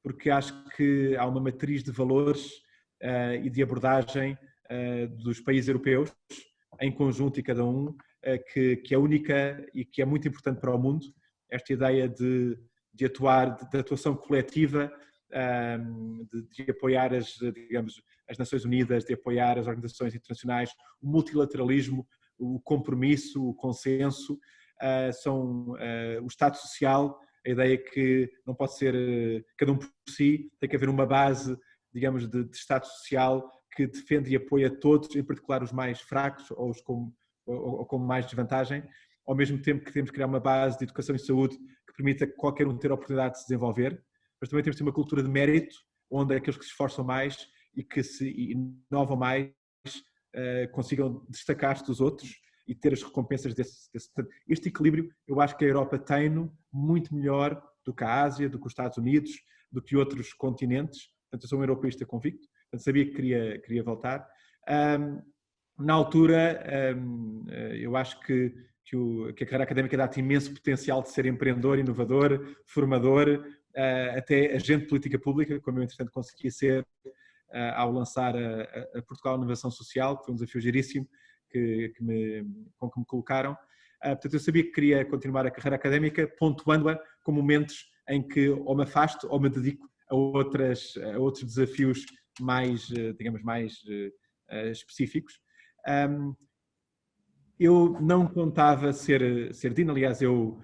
porque acho que há uma matriz de valores e de abordagem dos países europeus, em conjunto e cada um, que é única e que é muito importante para o mundo. Esta ideia de atuar, de atuação coletiva, de apoiar as Nações Unidas, de apoiar as organizações internacionais, o multilateralismo, o compromisso, o consenso, o Estado Social, a ideia que não pode ser cada um por si, tem que haver uma base, digamos, de Estado Social que defende e apoia todos, em particular os mais fracos ou os com mais desvantagem, ao mesmo tempo que temos que criar uma base de educação e saúde que permita qualquer um ter a oportunidade de se desenvolver, mas também temos que ter uma cultura de mérito, onde aqueles que se esforçam mais e que se inovam mais consigam destacar-se dos outros e ter as recompensas desse. Este equilíbrio eu acho que a Europa tem muito melhor do que a Ásia, do que os Estados Unidos, do que outros continentes. Portanto, eu sou um europeísta convicto, portanto, sabia que queria voltar. Na altura, eu acho que a carreira académica dá-te imenso potencial de ser empreendedor, inovador, formador, até agente de política pública, como eu, entretanto, consegui ser ao lançar a Portugal Inovação Social, que foi um desafio giríssimo com que me colocaram. Portanto, eu sabia que queria continuar a carreira académica, pontuando-a com momentos em que ou me afasto ou me dedico a outros desafios mais, digamos, mais específicos. Eu não contava ser Dean, aliás, eu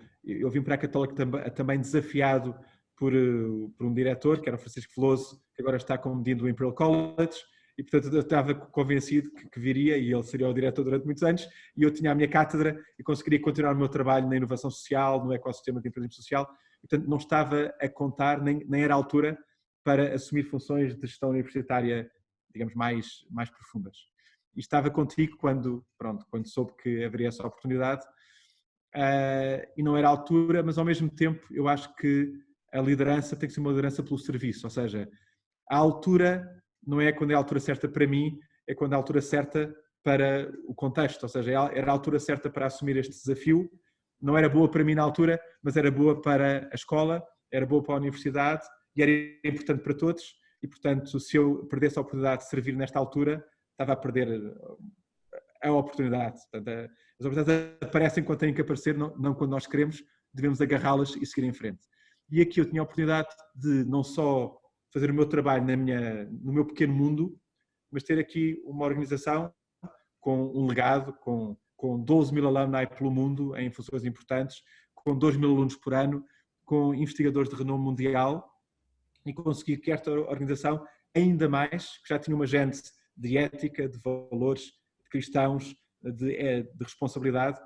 vim para a Católica também desafiado por um diretor, que era o Francisco Veloso, que agora está como Dean do Imperial College, e portanto eu estava convencido que viria, e ele seria o diretor durante muitos anos, e eu tinha a minha cátedra e conseguiria continuar o meu trabalho na inovação social, no ecossistema de empreendedorismo social, e portanto não estava a contar, nem era a altura para assumir funções de gestão universitária, digamos, mais profundas. E estava contigo quando soube que haveria essa oportunidade, e não era a altura, mas ao mesmo tempo eu acho que a liderança tem que ser uma liderança pelo serviço, ou seja, a altura não é quando é a altura certa para mim, é quando é a altura certa para o contexto, ou seja, era a altura certa para assumir este desafio, não era boa para mim na altura, mas era boa para a escola, era boa para a universidade e era importante para todos, e portanto se eu perdesse a oportunidade de servir nesta altura, estava a perder a oportunidade. Portanto, as oportunidades aparecem quando têm que aparecer, não quando nós queremos, devemos agarrá-las e seguir em frente. E aqui eu tinha a oportunidade de não só fazer o meu trabalho no meu pequeno mundo, mas ter aqui uma organização com um legado, com 12 mil alumni pelo mundo em funções importantes, com 2 mil alunos por ano, com investigadores de renome mundial, e conseguir que esta organização, ainda mais, que já tinha uma gênese de ética, de valores cristãos, de responsabilidade,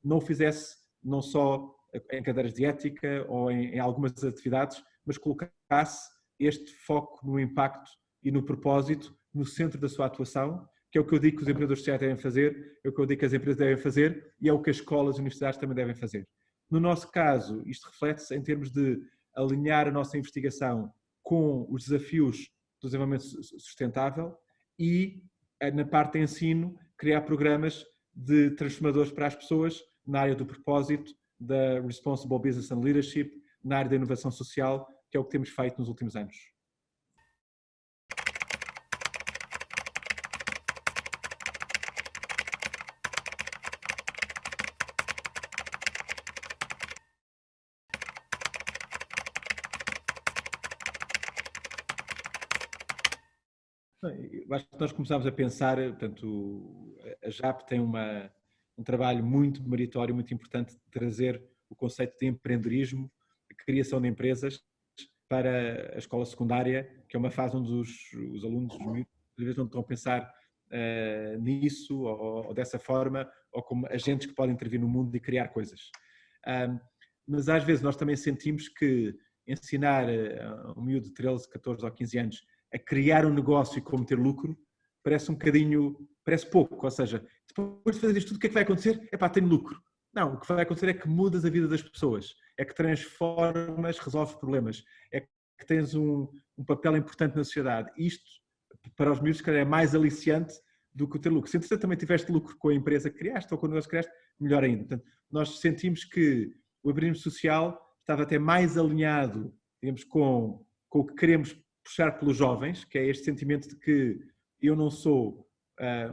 não o fizesse não só em cadeiras de ética ou em algumas atividades, mas colocasse este foco no impacto e no propósito no centro da sua atuação, que é o que eu digo que os empreendedores sociais devem fazer, é o que eu digo que as empresas devem fazer e é o que as escolas e universidades também devem fazer. No nosso caso, isto reflete-se em termos de alinhar a nossa investigação com os desafios do desenvolvimento sustentável e, na parte de ensino, criar programas de transformadores para as pessoas na área do propósito, da Responsible Business and Leadership, na área da inovação social, que é o que temos feito nos últimos anos. Acho que nós começámos a pensar, portanto, a JAP tem um trabalho muito meritório, muito importante de trazer o conceito de empreendedorismo, de criação de empresas para a escola secundária, que é uma fase onde os alunos às vezes não estão a pensar nisso ou dessa forma, ou como agentes que podem intervir no mundo e criar coisas. Mas às vezes nós também sentimos que ensinar a um miúdo de 13, 14 ou 15 anos a criar um negócio e como ter lucro, parece parece pouco, ou seja, depois de fazer isto tudo, o que é que vai acontecer? É pá, tenho lucro. Não, o que vai acontecer é que mudas a vida das pessoas, é que transformas, resolves problemas, é que tens um papel importante na sociedade. Isto, para os miúdos, é mais aliciante do que o ter lucro. Se entretanto também tiveste lucro com a empresa que criaste ou com o negócio que criaste, melhor ainda. Portanto, nós sentimos que o empreendedorismo social estava até mais alinhado, digamos, com o que queremos puxar pelos jovens, que é este sentimento de que eu não sou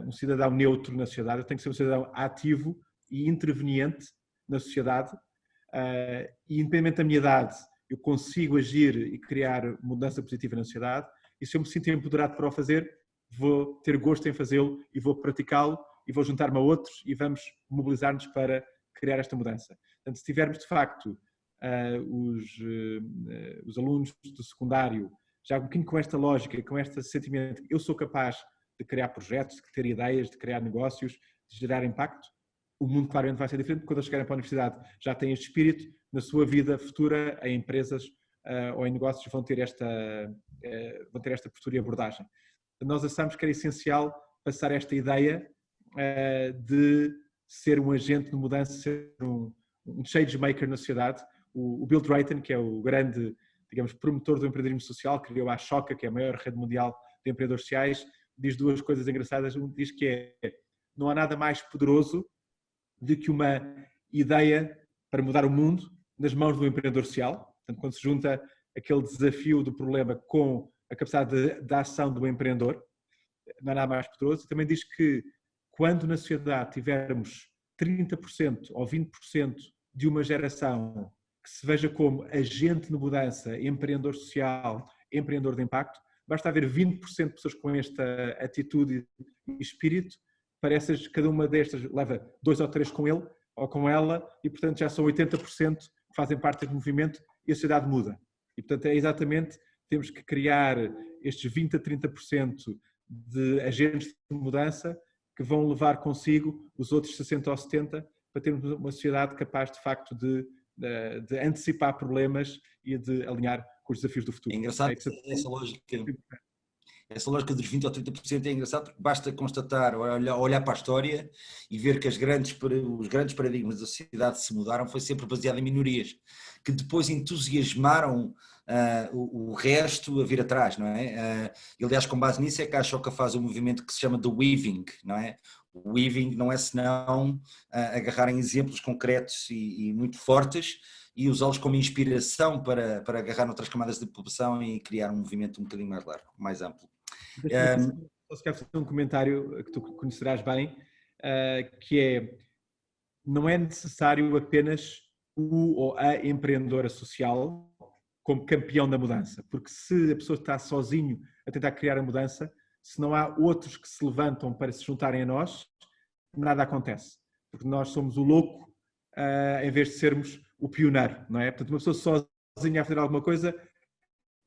um cidadão neutro na sociedade, eu tenho que ser um cidadão ativo e interveniente na sociedade e independente da minha idade eu consigo agir e criar mudança positiva na sociedade e se eu me sinto empoderado para o fazer, vou ter gosto em fazê-lo e vou praticá-lo e vou juntar-me a outros e vamos mobilizar-nos para criar esta mudança. Portanto, se tivermos de facto os alunos do secundário já um bocadinho com esta lógica, com este sentimento, eu sou capaz de criar projetos, de ter ideias, de criar negócios, de gerar impacto, o mundo claramente vai ser diferente, porque quando eles chegarem para a universidade já têm este espírito, na sua vida futura, em empresas ou em negócios vão ter esta postura e abordagem. Nós achamos que era essencial passar esta ideia de ser um agente de mudança, ser um change maker na sociedade. O Bill Drayton, que é o grande, digamos, promotor do empreendedorismo social, criou a Ashoka, que é a maior rede mundial de empreendedores sociais, diz duas coisas engraçadas. Um diz que não há nada mais poderoso do que uma ideia para mudar o mundo nas mãos do empreendedor social. Portanto, quando se junta aquele desafio do problema com a capacidade de ação do empreendedor, não há nada mais poderoso. Também diz que quando na sociedade tivermos 30% ou 20% de uma geração que se veja como agente de mudança, empreendedor social, empreendedor de impacto, basta haver 20% de pessoas com esta atitude e espírito, parece que cada uma destas leva 2 ou 3 com ele ou com ela e, portanto, já são 80% que fazem parte do movimento e a sociedade muda. E, portanto, é exatamente, temos que criar estes 20% a 30% de agentes de mudança que vão levar consigo os outros 60% ou 70% para termos uma sociedade capaz, de facto, de antecipar problemas e de alinhar com os desafios do futuro. É engraçado essa lógica dos 20% ou 30% é engraçado porque basta constatar, olhar para a história e ver que os grandes paradigmas da sociedade se mudaram, foi sempre baseado em minorias, que depois entusiasmaram o resto a vir atrás, não é? E aliás, com base nisso é que a Ashoka faz um movimento que se chama The Weaving, não é? O weaving não é senão agarrar em exemplos concretos e muito fortes e usá-los como inspiração para agarrar noutras camadas da população e criar um movimento um bocadinho mais largo, mais amplo. Só quero fazer um comentário que tu conhecerás bem, que é, não é necessário apenas o ou a empreendedora social como campeão da mudança. Porque se a pessoa está sozinho a tentar criar a mudança, se não há outros que se levantam para se juntarem a nós, nada acontece. Porque nós somos o louco em vez de sermos o pioneiro, não é? Portanto, uma pessoa sozinha a fazer alguma coisa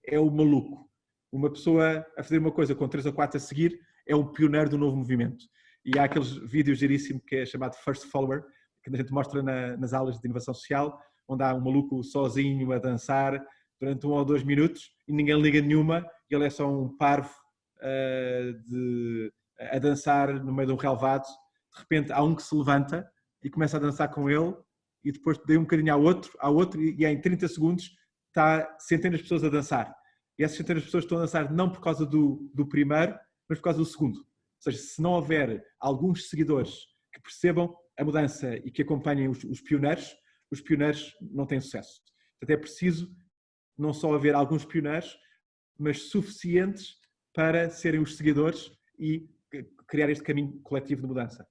é o maluco. Uma pessoa a fazer uma coisa com 3 ou 4 a seguir é um pioneiro do novo movimento. E há aqueles vídeos giríssimos que é chamado First Follower, que a gente mostra nas aulas de inovação social, onde há um maluco sozinho a dançar durante 1 ou 2 minutos e ninguém liga nenhuma, e ele é só um parvo a dançar no meio de um relvado. De repente há um que se levanta e começa a dançar com ele, e depois dei um bocadinho ao outro e em 30 segundos está centenas de pessoas a dançar. E essas centenas de pessoas estão a dançar não por causa do primeiro, mas por causa do segundo. Ou seja, se não houver alguns seguidores que percebam a mudança e que acompanhem os pioneiros não têm sucesso. Portanto, é preciso não só haver alguns pioneiros, mas suficientes para serem os seguidores e criar este caminho coletivo de mudança.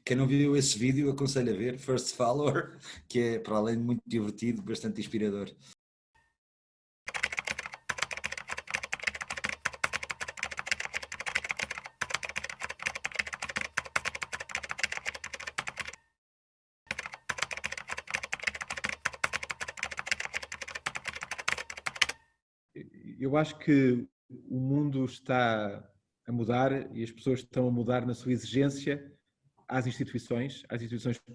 Quem não viu esse vídeo, aconselho a ver, First Follower, que é, para além de muito divertido, bastante inspirador. Eu acho que o mundo está a mudar e as pessoas estão a mudar na sua exigência às instituições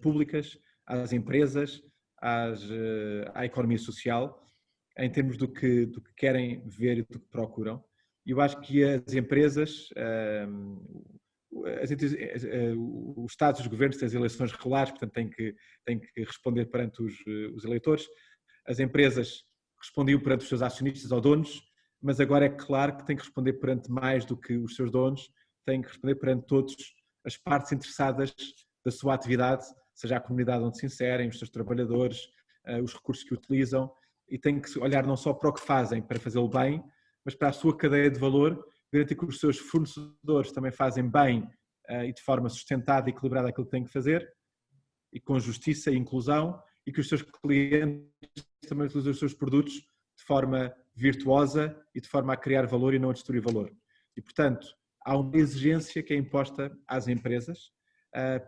públicas, às empresas, à economia social, em termos do que querem ver e do que procuram. E eu acho que as empresas, os Estados e os governos têm as eleições regulares, portanto têm que responder perante os eleitores. As empresas respondiam perante os seus acionistas ou donos, mas agora é claro que têm que responder perante mais do que os seus donos, têm que responder perante todas as partes interessadas da sua atividade, seja a comunidade onde se inserem, os seus trabalhadores, os recursos que utilizam, e têm que olhar não só para o que fazem para fazê-lo bem, mas para a sua cadeia de valor, garantir que os seus fornecedores também fazem bem e de forma sustentada e equilibrada aquilo que têm que fazer, e com justiça e inclusão, e que os seus clientes também utilizam os seus produtos de forma virtuosa e de forma a criar valor e não a destruir valor. E, portanto, há uma exigência que é imposta às empresas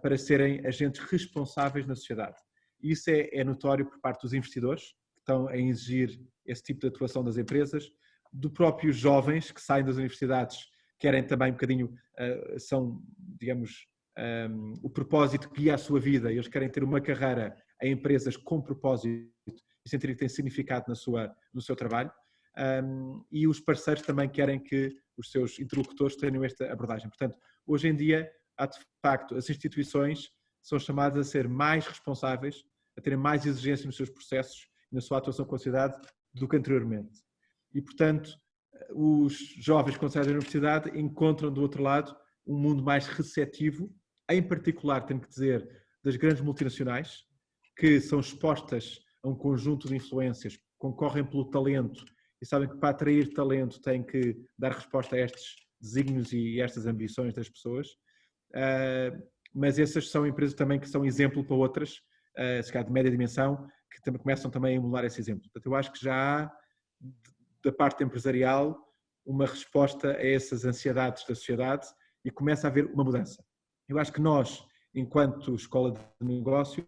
para serem agentes responsáveis na sociedade. E isso é notório por parte dos investidores, que estão a exigir esse tipo de atuação das empresas, do próprios jovens que saem das universidades, querem também um bocadinho, são, digamos, o propósito que guia a sua vida, eles querem ter uma carreira em empresas com propósito e sentir que tem significado no seu trabalho, e os parceiros também querem que os seus interlocutores tenham esta abordagem. Portanto, hoje em dia, há de facto, as instituições são chamadas a ser mais responsáveis, a terem mais exigência nos seus processos e na sua atuação com a sociedade do que anteriormente. E, portanto, os jovens quando saem da universidade encontram do outro lado um mundo mais receptivo, em particular, tenho que dizer, das grandes multinacionais, que são expostas a um conjunto de influências, concorrem pelo talento e sabem que para atrair talento têm que dar resposta a estes desígnios e estas ambições das pessoas, mas essas são empresas também que são exemplo para outras, se calhar de média dimensão, que também começam também a emular esse exemplo. Portanto, eu acho que já há, da parte empresarial, uma resposta a essas ansiedades da sociedade e começa a haver uma mudança. Eu acho que nós, enquanto escola de negócios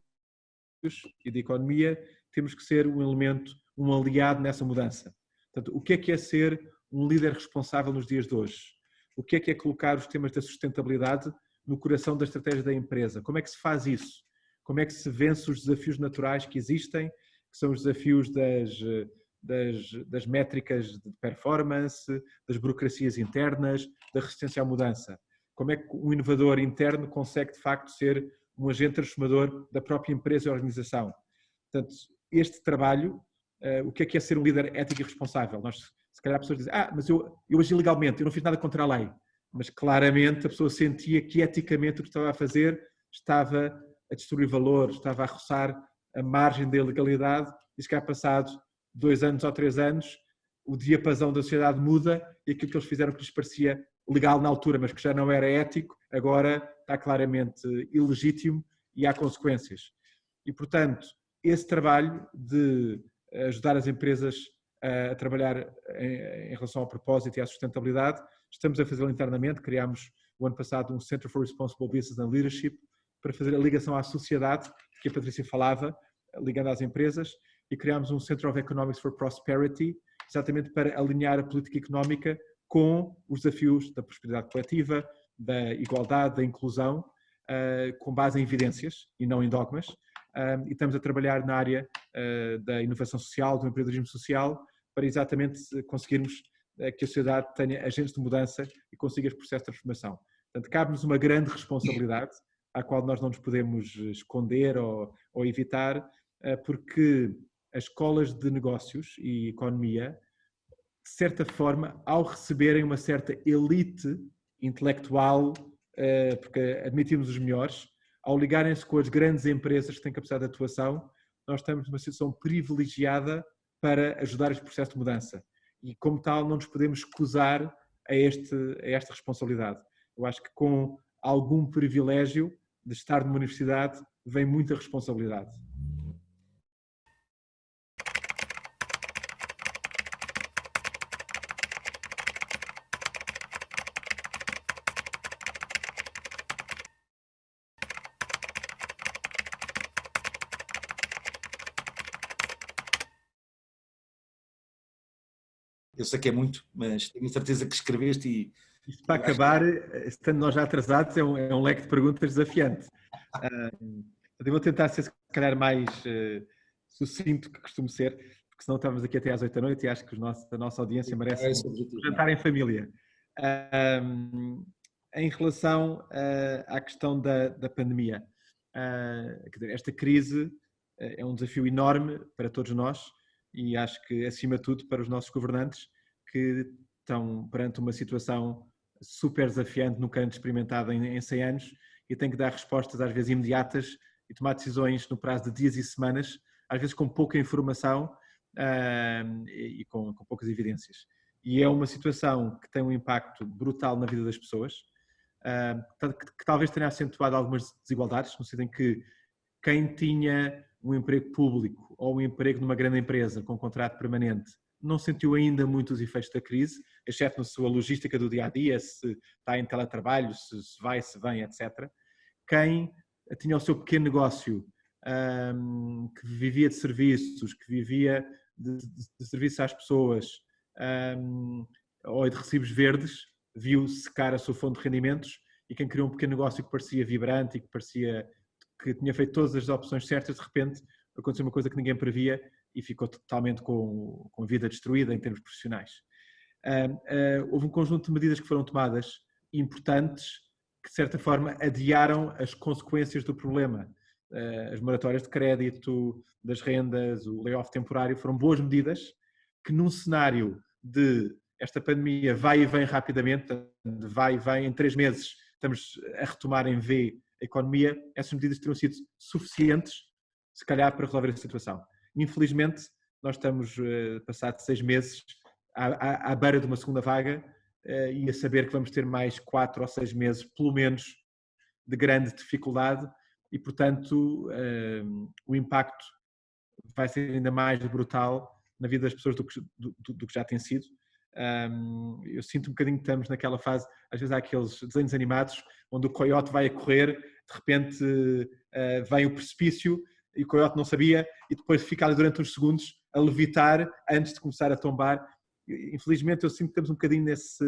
e de economia, temos que ser um elemento, um aliado nessa mudança. Portanto, o que é ser um líder responsável nos dias de hoje? O que é colocar os temas da sustentabilidade no coração da estratégia da empresa? Como é que se faz isso? Como é que se vence os desafios naturais que existem, que são os desafios das métricas de performance, das burocracias internas, da resistência à mudança? Como é que um inovador interno consegue, de facto, ser um agente transformador da própria empresa e organização? Portanto, este trabalho, o que é ser um líder ético e responsável? Nós, se calhar, pessoas dizem, mas eu agi legalmente, eu não fiz nada contra a lei. Mas, claramente, a pessoa sentia que, eticamente, o que estava a fazer estava a destruir valor, estava a roçar a margem da ilegalidade, e se calhar, passado 2 anos ou 3 anos, o diapasão da sociedade muda e aquilo que eles fizeram que lhes parecia legal na altura, mas que já não era ético, agora está claramente ilegítimo e há consequências. E, portanto, esse trabalho de ajudar as empresas a trabalhar em relação ao propósito e à sustentabilidade. Estamos a fazê-lo internamente. Criámos o ano passado um Center for Responsible Business and Leadership para fazer a ligação à sociedade, que a Patrícia falava, ligando às empresas, e criámos um Center of Economics for Prosperity, exatamente para alinhar a política económica com os desafios da prosperidade coletiva, da igualdade, da inclusão, com base em evidências e não em dogmas. E estamos a trabalhar na área da inovação social, do empreendedorismo social, para exatamente conseguirmos que a sociedade tenha agentes de mudança e consiga esse processo de transformação. Portanto, cabe-nos uma grande responsabilidade, à qual nós não nos podemos esconder ou evitar, porque as escolas de negócios e economia, de certa forma, ao receberem uma certa elite intelectual, porque admitimos os melhores, ao ligarem-se com as grandes empresas que têm capacidade de atuação, nós estamos numa situação privilegiada para ajudar este processo de mudança. E, como tal, não nos podemos escusar a esta responsabilidade. Eu acho que com algum privilégio de estar numa universidade vem muita responsabilidade. Eu sei que é muito, mas tenho certeza que escreveste e... Isto para acabar, estando nós já atrasados, é um leque de perguntas desafiante. Eu vou tentar ser, se calhar, mais sucinto que costumo ser, porque senão estamos aqui até às 8 da noite e acho que a nossa audiência merece um jantar em família. Em relação à questão da pandemia, esta crise é um desafio enorme para todos nós e acho que, acima de tudo, para os nossos governantes, que estão perante uma situação super desafiante, nunca antes experimentada em 100 anos, e têm que dar respostas às vezes imediatas e tomar decisões no prazo de dias e semanas, às vezes com pouca informação e com poucas evidências. E é uma situação que tem um impacto brutal na vida das pessoas, que talvez tenha acentuado algumas desigualdades, no sentido em que quem tinha um emprego público ou um emprego numa grande empresa com contrato permanente não sentiu ainda muito os efeitos da crise, exceto na sua logística do dia-a-dia, se está em teletrabalho, se vai, se vem, etc. Quem tinha o seu pequeno negócio, que vivia de serviços, que vivia de serviços às pessoas, ou de recibos verdes, viu secar a sua fonte de rendimentos, e quem criou um pequeno negócio que parecia vibrante e que parecia que tinha feito todas as opções certas, de repente aconteceu uma coisa que ninguém previa e ficou totalmente com a vida destruída em termos profissionais. Houve um conjunto de medidas que foram tomadas importantes, que de certa forma adiaram as consequências do problema. As moratórias de crédito, das rendas, o layoff temporário, foram boas medidas que, num cenário de esta pandemia vai e vem rapidamente, vai e vem, em 3 meses estamos a retomar em V a economia, essas medidas teriam sido suficientes, se calhar, para resolver a situação. Infelizmente, nós estamos, passados 6 meses, à beira de uma segunda vaga e a saber que vamos ter mais 4 ou 6 meses, pelo menos, de grande dificuldade e, portanto, o impacto vai ser ainda mais brutal na vida das pessoas do que já tem sido. Eu sinto um bocadinho que estamos naquela fase, às vezes há aqueles desenhos animados onde o coiote vai a correr, de repente vem o precipício e o coiote não sabia e depois fica ali durante uns segundos a levitar antes de começar a tombar. Infelizmente eu sinto que estamos um bocadinho nessa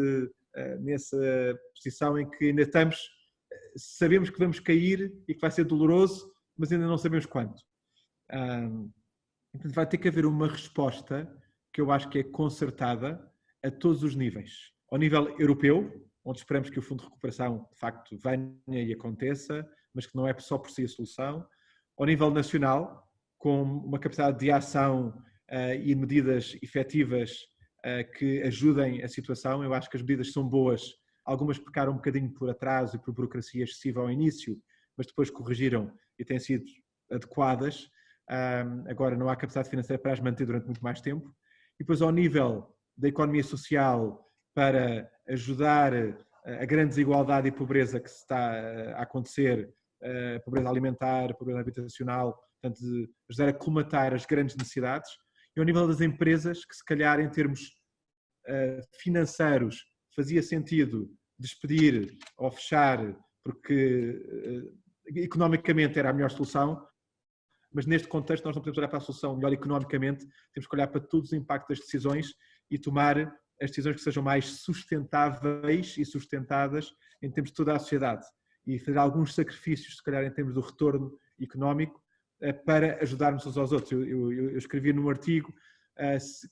posição em que ainda estamos, sabemos que vamos cair e que vai ser doloroso, mas ainda não sabemos quanto. Vai ter que haver uma resposta que eu acho que é concertada a todos os níveis. Ao nível europeu, onde esperamos que o Fundo de Recuperação, de facto, venha e aconteça, mas que não é só por si a solução. Ao nível nacional, com uma capacidade de ação e medidas efetivas que ajudem a situação. Eu acho que as medidas são boas. Algumas pecaram um bocadinho por atraso e por burocracia excessiva ao início, mas depois corrigiram e têm sido adequadas. Agora não há capacidade financeira para as manter durante muito mais tempo. E depois, ao nível da economia social, para ajudar a grande desigualdade e pobreza que se está a acontecer, a pobreza alimentar, a pobreza habitacional, portanto, de ajudar a colmatar as grandes necessidades. e ao nível das empresas, que se calhar em termos financeiros fazia sentido despedir ou fechar porque economicamente era a melhor solução, mas neste contexto nós não podemos olhar para a solução melhor economicamente, temos que olhar para todos os impactos das decisões e tomar as decisões que sejam mais sustentáveis e sustentadas em termos de toda a sociedade e fazer alguns sacrifícios, se calhar em termos do retorno económico, para ajudarmos uns aos outros. Eu escrevi num artigo,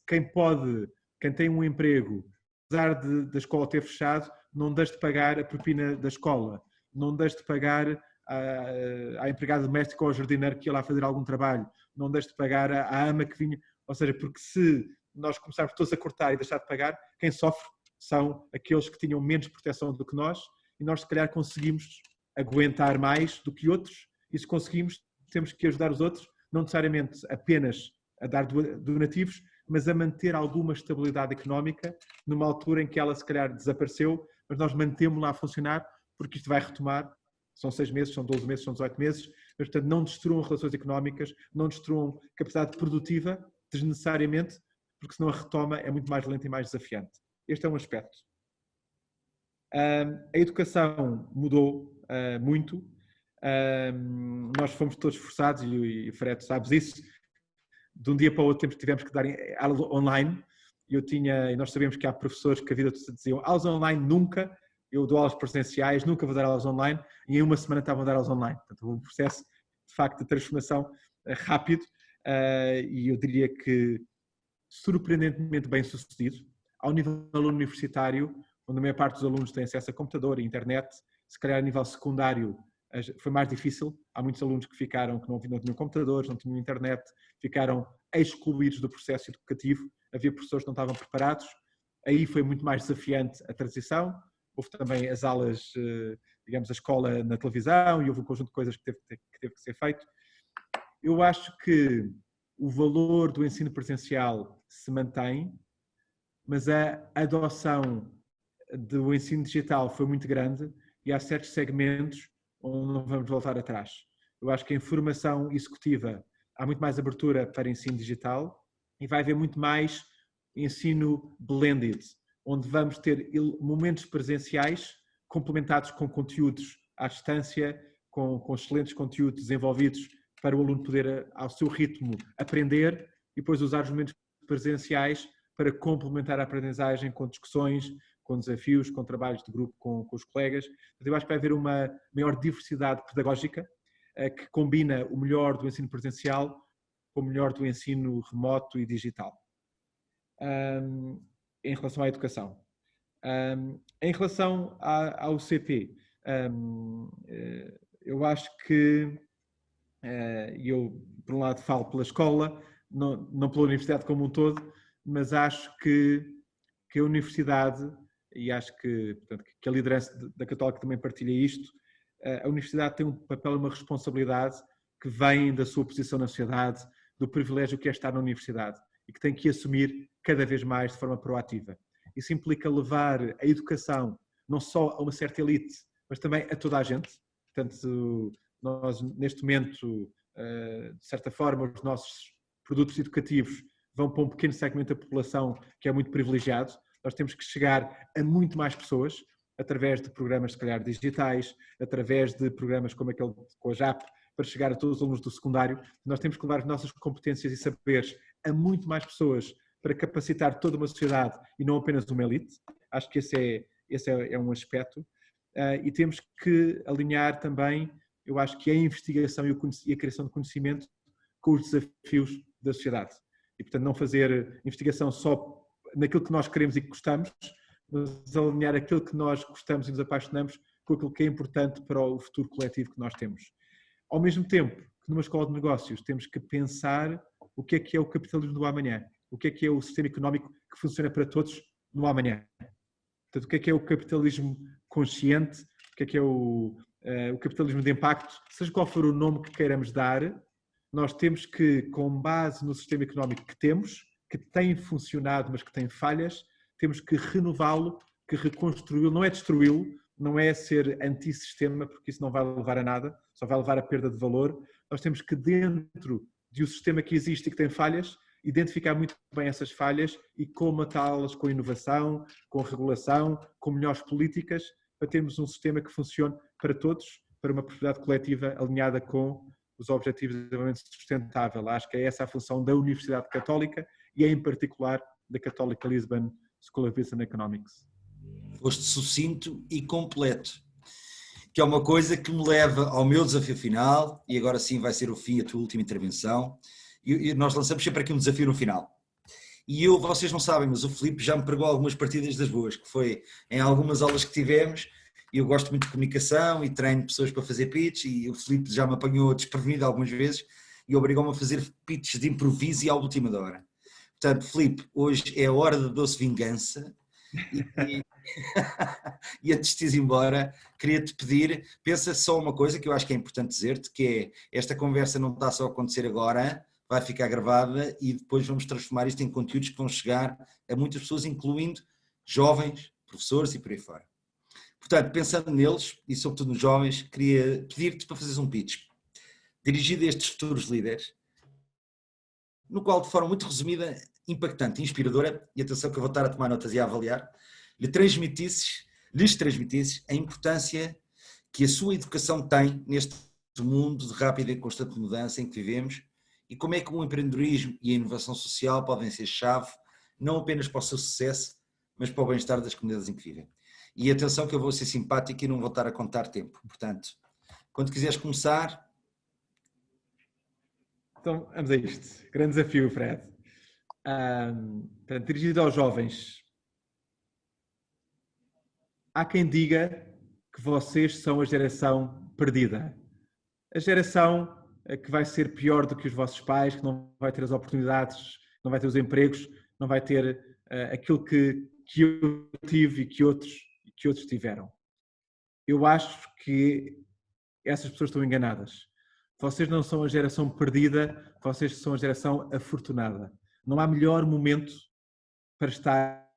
quem tem um emprego, apesar da escola ter fechado, não deixe de pagar a propina da escola, não deixe de pagar à empregada doméstica ou ao jardineiro que ia lá fazer algum trabalho, não deixe de pagar à ama que vinha, ou seja, porque se nós começarmos todos a cortar e deixar de pagar, quem sofre são aqueles que tinham menos proteção do que nós e nós se calhar conseguimos aguentar mais do que outros e se conseguimos temos que ajudar os outros, não necessariamente apenas a dar donativos, mas a manter alguma estabilidade económica numa altura em que ela se calhar desapareceu, mas nós mantemos-la a funcionar porque isto vai retomar. São 6 meses, são 12 meses, são 18 meses, mas portanto não destruam relações económicas, não destruam capacidade produtiva desnecessariamente, porque senão a retoma é muito mais lenta e mais desafiante. Este é um aspecto. A educação mudou muito. Nós fomos todos forçados, e Fred, sabes isso, de um dia para o outro tivemos que dar aulas online. E nós sabemos que há professores que a vida diziam aulas online nunca, eu dou aulas presenciais, nunca vou dar aulas online, e em uma semana estavam a dar aulas online. Portanto, houve um processo, de facto, de transformação rápido, e eu diria que surpreendentemente bem sucedido. Ao nível universitário, onde a maior parte dos alunos tem acesso a computador e internet, se calhar a nível secundário foi mais difícil. Há muitos alunos que ficaram, que não tinham computadores, não tinham internet, ficaram excluídos do processo educativo. Havia professores que não estavam preparados. Aí foi muito mais desafiante a transição. Houve também as aulas, digamos, a escola na televisão e houve um conjunto de coisas que teve que ser feito. Eu acho que o valor do ensino presencial se mantém, mas a adoção do ensino digital foi muito grande e há certos segmentos onde não vamos voltar atrás. Eu acho que em formação executiva há muito mais abertura para ensino digital e vai haver muito mais ensino blended, onde vamos ter momentos presenciais complementados com conteúdos à distância, com excelentes conteúdos desenvolvidos para o aluno poder, ao seu ritmo, aprender e depois usar os momentos presenciais para complementar a aprendizagem com discussões, com desafios, com trabalhos de grupo com os colegas. Eu acho que vai haver uma maior diversidade pedagógica que combina o melhor do ensino presencial com o melhor do ensino remoto e digital. Em relação à educação. Em relação ao CP, eu acho que, eu por um lado falo pela escola, não pela universidade como um todo, mas acho que a universidade, e acho que, portanto, que a liderança da Católica também partilha isto, a universidade tem um papel e uma responsabilidade que vem da sua posição na sociedade, do privilégio que é estar na universidade e que tem que assumir cada vez mais de forma proativa. Isso implica levar a educação não só a uma certa elite, mas também a toda a gente. Portanto, nós neste momento, de certa forma, os nossos produtos educativos vão para um pequeno segmento da população que é muito privilegiado. Nós temos que chegar a muito mais pessoas através de programas, se calhar, digitais, através de programas como aquele com a JAP, para chegar a todos os alunos do secundário. Nós temos que levar as nossas competências e saberes a muito mais pessoas para capacitar toda uma sociedade e não apenas uma elite. Acho que esse é um aspecto. E temos que alinhar também, eu acho que a investigação e a criação de conhecimento com os desafios da sociedade. E, portanto, não fazer investigação só naquilo que nós queremos e que gostamos, mas alinhar aquilo que nós gostamos e nos apaixonamos com aquilo que é importante para o futuro coletivo que nós temos. Ao mesmo tempo que numa escola de negócios temos que pensar o que é o capitalismo do amanhã, o que é o sistema económico que funciona para todos no amanhã. Portanto, o que é o capitalismo consciente, o que é o capitalismo de impacto, seja qual for o nome que queiramos dar, nós temos que, com base no sistema económico que temos, que tem funcionado, mas que tem falhas, temos que renová-lo, que reconstruí-lo, não é destruí-lo, não é ser antissistema, porque isso não vai levar a nada, só vai levar a perda de valor. Nós temos que, dentro de um sistema que existe e que tem falhas, identificar muito bem essas falhas e comatá-las com inovação, com regulação, com melhores políticas, para termos um sistema que funcione para todos, para uma prosperidade coletiva alinhada com os Objetivos de Desenvolvimento Sustentável. Acho que é essa a função da Universidade Católica e, em particular, da Católica Lisbon School of Business and Economics. Foste sucinto e completo, que é uma coisa que me leva ao meu desafio final, e agora sim vai ser o fim, a tua última intervenção, e nós lançamos sempre aqui um desafio no final. E vocês não sabem, mas o Filipe já me pregou algumas partidas das boas, que foi em algumas aulas que tivemos, e eu gosto muito de comunicação e treino pessoas para fazer pitch, e o Filipe já me apanhou desprevenido algumas vezes e obrigou-me a fazer pitches de improviso e à última hora. Portanto, Filipe, hoje é a hora da doce vingança e antes de ir embora, queria-te pedir, pensa só uma coisa que eu acho que é importante dizer-te, que é, esta conversa não está só a acontecer agora, vai ficar gravada e depois vamos transformar isto em conteúdos que vão chegar a muitas pessoas, incluindo jovens, professores e por aí fora. Portanto, pensando neles e sobretudo nos jovens, queria pedir-te para fazeres um pitch dirigido a estes futuros líderes, no qual, de forma muito resumida, impactante, inspiradora, e atenção que eu vou estar a tomar notas e a avaliar, lhes transmitisses a importância que a sua educação tem neste mundo de rápida e constante mudança em que vivemos e como é que o empreendedorismo e a inovação social podem ser chave, não apenas para o seu sucesso, mas para o bem-estar das comunidades em que vivem. E atenção que eu vou ser simpático e não vou estar a contar tempo. Portanto, quando quiseres começar... Então, vamos a isto. Grande desafio, Fred. Dirigido aos jovens. Há quem diga que vocês são a geração perdida. A geração que vai ser pior do que os vossos pais, que não vai ter as oportunidades, não vai ter os empregos, não vai ter aquilo que eu tive e que outros tiveram. Eu acho que essas pessoas estão enganadas. Vocês não são a geração perdida, vocês são a geração afortunada. Não há melhor momento para estar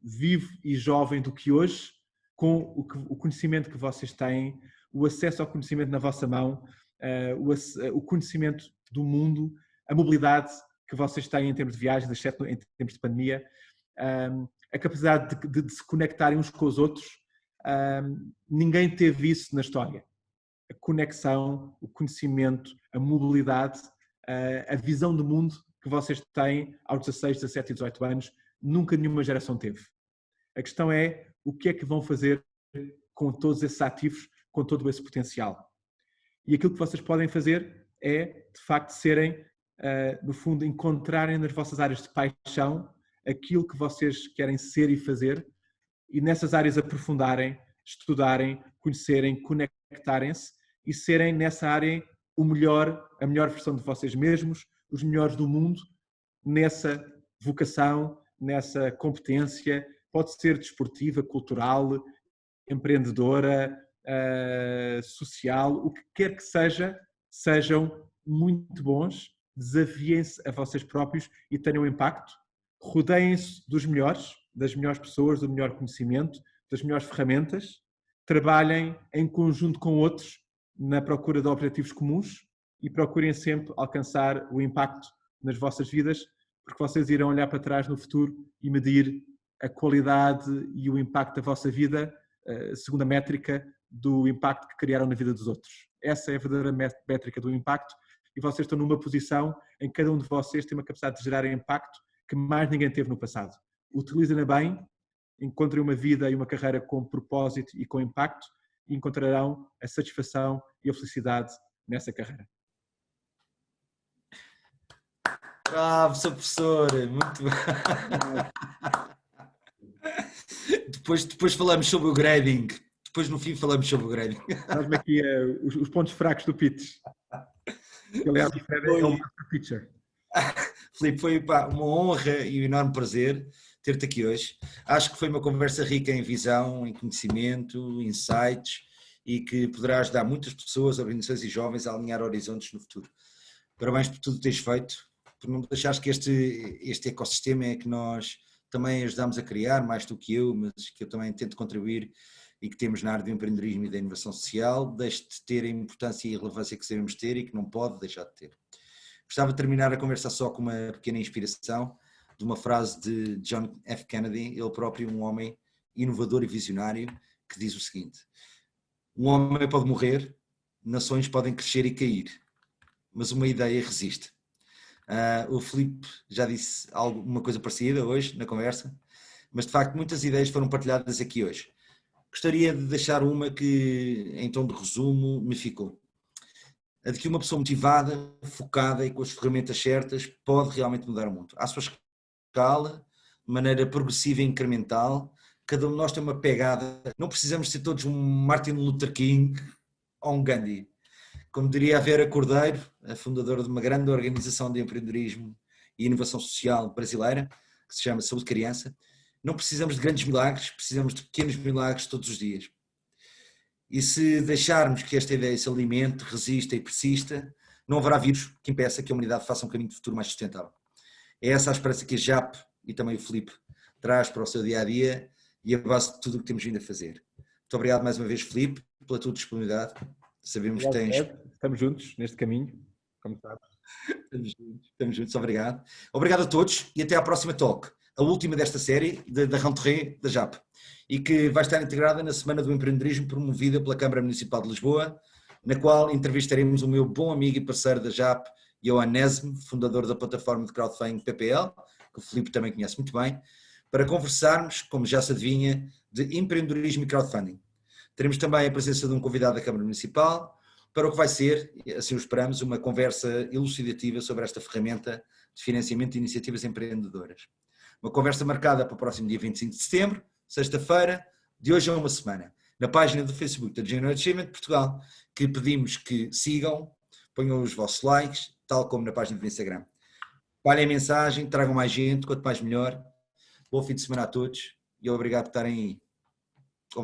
vivo e jovem do que hoje, com o conhecimento que vocês têm, o acesso ao conhecimento na vossa mão, o conhecimento do mundo, a mobilidade que vocês têm em termos de viagens, exceto em termos de pandemia, a capacidade de se conectarem uns com os outros. Ninguém teve isso na história. A conexão, o conhecimento, a mobilidade, a visão do mundo que vocês têm aos 16, 17 e 18 anos, nunca nenhuma geração teve. A questão é o que é que vão fazer com todos esses ativos, com todo esse potencial. E aquilo que vocês podem fazer é, de facto, serem, no fundo, encontrarem nas vossas áreas de paixão aquilo que vocês querem ser e fazer e nessas áreas aprofundarem, estudarem, conhecerem, conectarem-se e serem nessa área a melhor versão de vocês mesmos, os melhores do mundo, nessa vocação, nessa competência, pode ser desportiva, cultural, empreendedora, social, o que quer que seja, sejam muito bons, desafiem-se a vocês próprios e tenham impacto, rodeiem-se dos melhores, das melhores pessoas, do melhor conhecimento, das melhores ferramentas, trabalhem em conjunto com outros na procura de objetivos comuns e procurem sempre alcançar o impacto nas vossas vidas, porque vocês irão olhar para trás no futuro e medir a qualidade e o impacto da vossa vida segundo a métrica do impacto que criaram na vida dos outros. Essa é a verdadeira métrica do impacto e vocês estão numa posição em que cada um de vocês tem uma capacidade de gerar impacto que mais ninguém teve no passado. Utilizem-na bem, encontrem uma vida e uma carreira com propósito e com impacto e encontrarão a satisfação e a felicidade nessa carreira. Bravo, Sr. Professor, muito bem. Depois falamos sobre o grading. Depois no fim falamos sobre o grading. Dás-me aqui os pontos fracos do pitch. Aliás, o Fred é o master pitcher. Filipe, foi uma honra e um enorme prazer ter-te aqui hoje. Acho que foi uma conversa rica em visão, em conhecimento, insights e que poderá ajudar muitas pessoas, organizações e jovens a alinhar horizontes no futuro. Parabéns por tudo que tens feito, por não deixares que este ecossistema é que nós também ajudamos a criar, mais do que eu, mas que eu também tento contribuir e que temos na área do empreendedorismo e da inovação social, deixe de ter a importância e a relevância que sabemos ter e que não pode deixar de ter. Gostava de terminar a conversa só com uma pequena inspiração de uma frase de John F. Kennedy, ele próprio um homem inovador e visionário, que diz o seguinte: um homem pode morrer, nações podem crescer e cair, mas uma ideia resiste. O Filipe já disse uma coisa parecida hoje na conversa, mas de facto muitas ideias foram partilhadas aqui hoje. Gostaria de deixar uma que, em tom de resumo, me ficou. A de que uma pessoa motivada, focada e com as ferramentas certas pode realmente mudar o mundo. À sua escala, de maneira progressiva e incremental, cada um de nós tem uma pegada. Não precisamos ser todos um Martin Luther King ou um Gandhi. Como diria a Vera Cordeiro, a fundadora de uma grande organização de empreendedorismo e inovação social brasileira, que se chama Saúde Criança, não precisamos de grandes milagres, precisamos de pequenos milagres todos os dias. E se deixarmos que esta ideia se alimente, resista e persista, não haverá vírus que impeça que a humanidade faça um caminho de futuro mais sustentável. É essa a esperança que a JAP e também o Filipe traz para o seu dia-a-dia e a base de tudo o que temos vindo a fazer. Muito obrigado mais uma vez, Filipe, pela tua disponibilidade. Sabemos que tens... Estamos juntos neste caminho, como sabes. Estamos juntos, obrigado. Obrigado a todos e até à próxima talk, a última desta série da Rentrée da JAP, e que vai estar integrada na Semana do Empreendedorismo promovida pela Câmara Municipal de Lisboa, na qual entrevistaremos o meu bom amigo e parceiro da JAP, Johan Nesme, fundador da plataforma de crowdfunding PPL, que o Filipe também conhece muito bem, para conversarmos, como já se adivinha, de empreendedorismo e crowdfunding. Teremos também a presença de um convidado da Câmara Municipal, para o que vai ser, assim o esperamos, uma conversa elucidativa sobre esta ferramenta de financiamento de iniciativas empreendedoras. Uma conversa marcada para o próximo dia 25 de setembro, sexta-feira, de hoje a uma semana, na página do Facebook da General Achievement Portugal, que pedimos que sigam, ponham os vossos likes, tal como na página do Instagram. Espalhem a mensagem, tragam mais gente, quanto mais melhor. Bom fim de semana a todos e obrigado por estarem aí.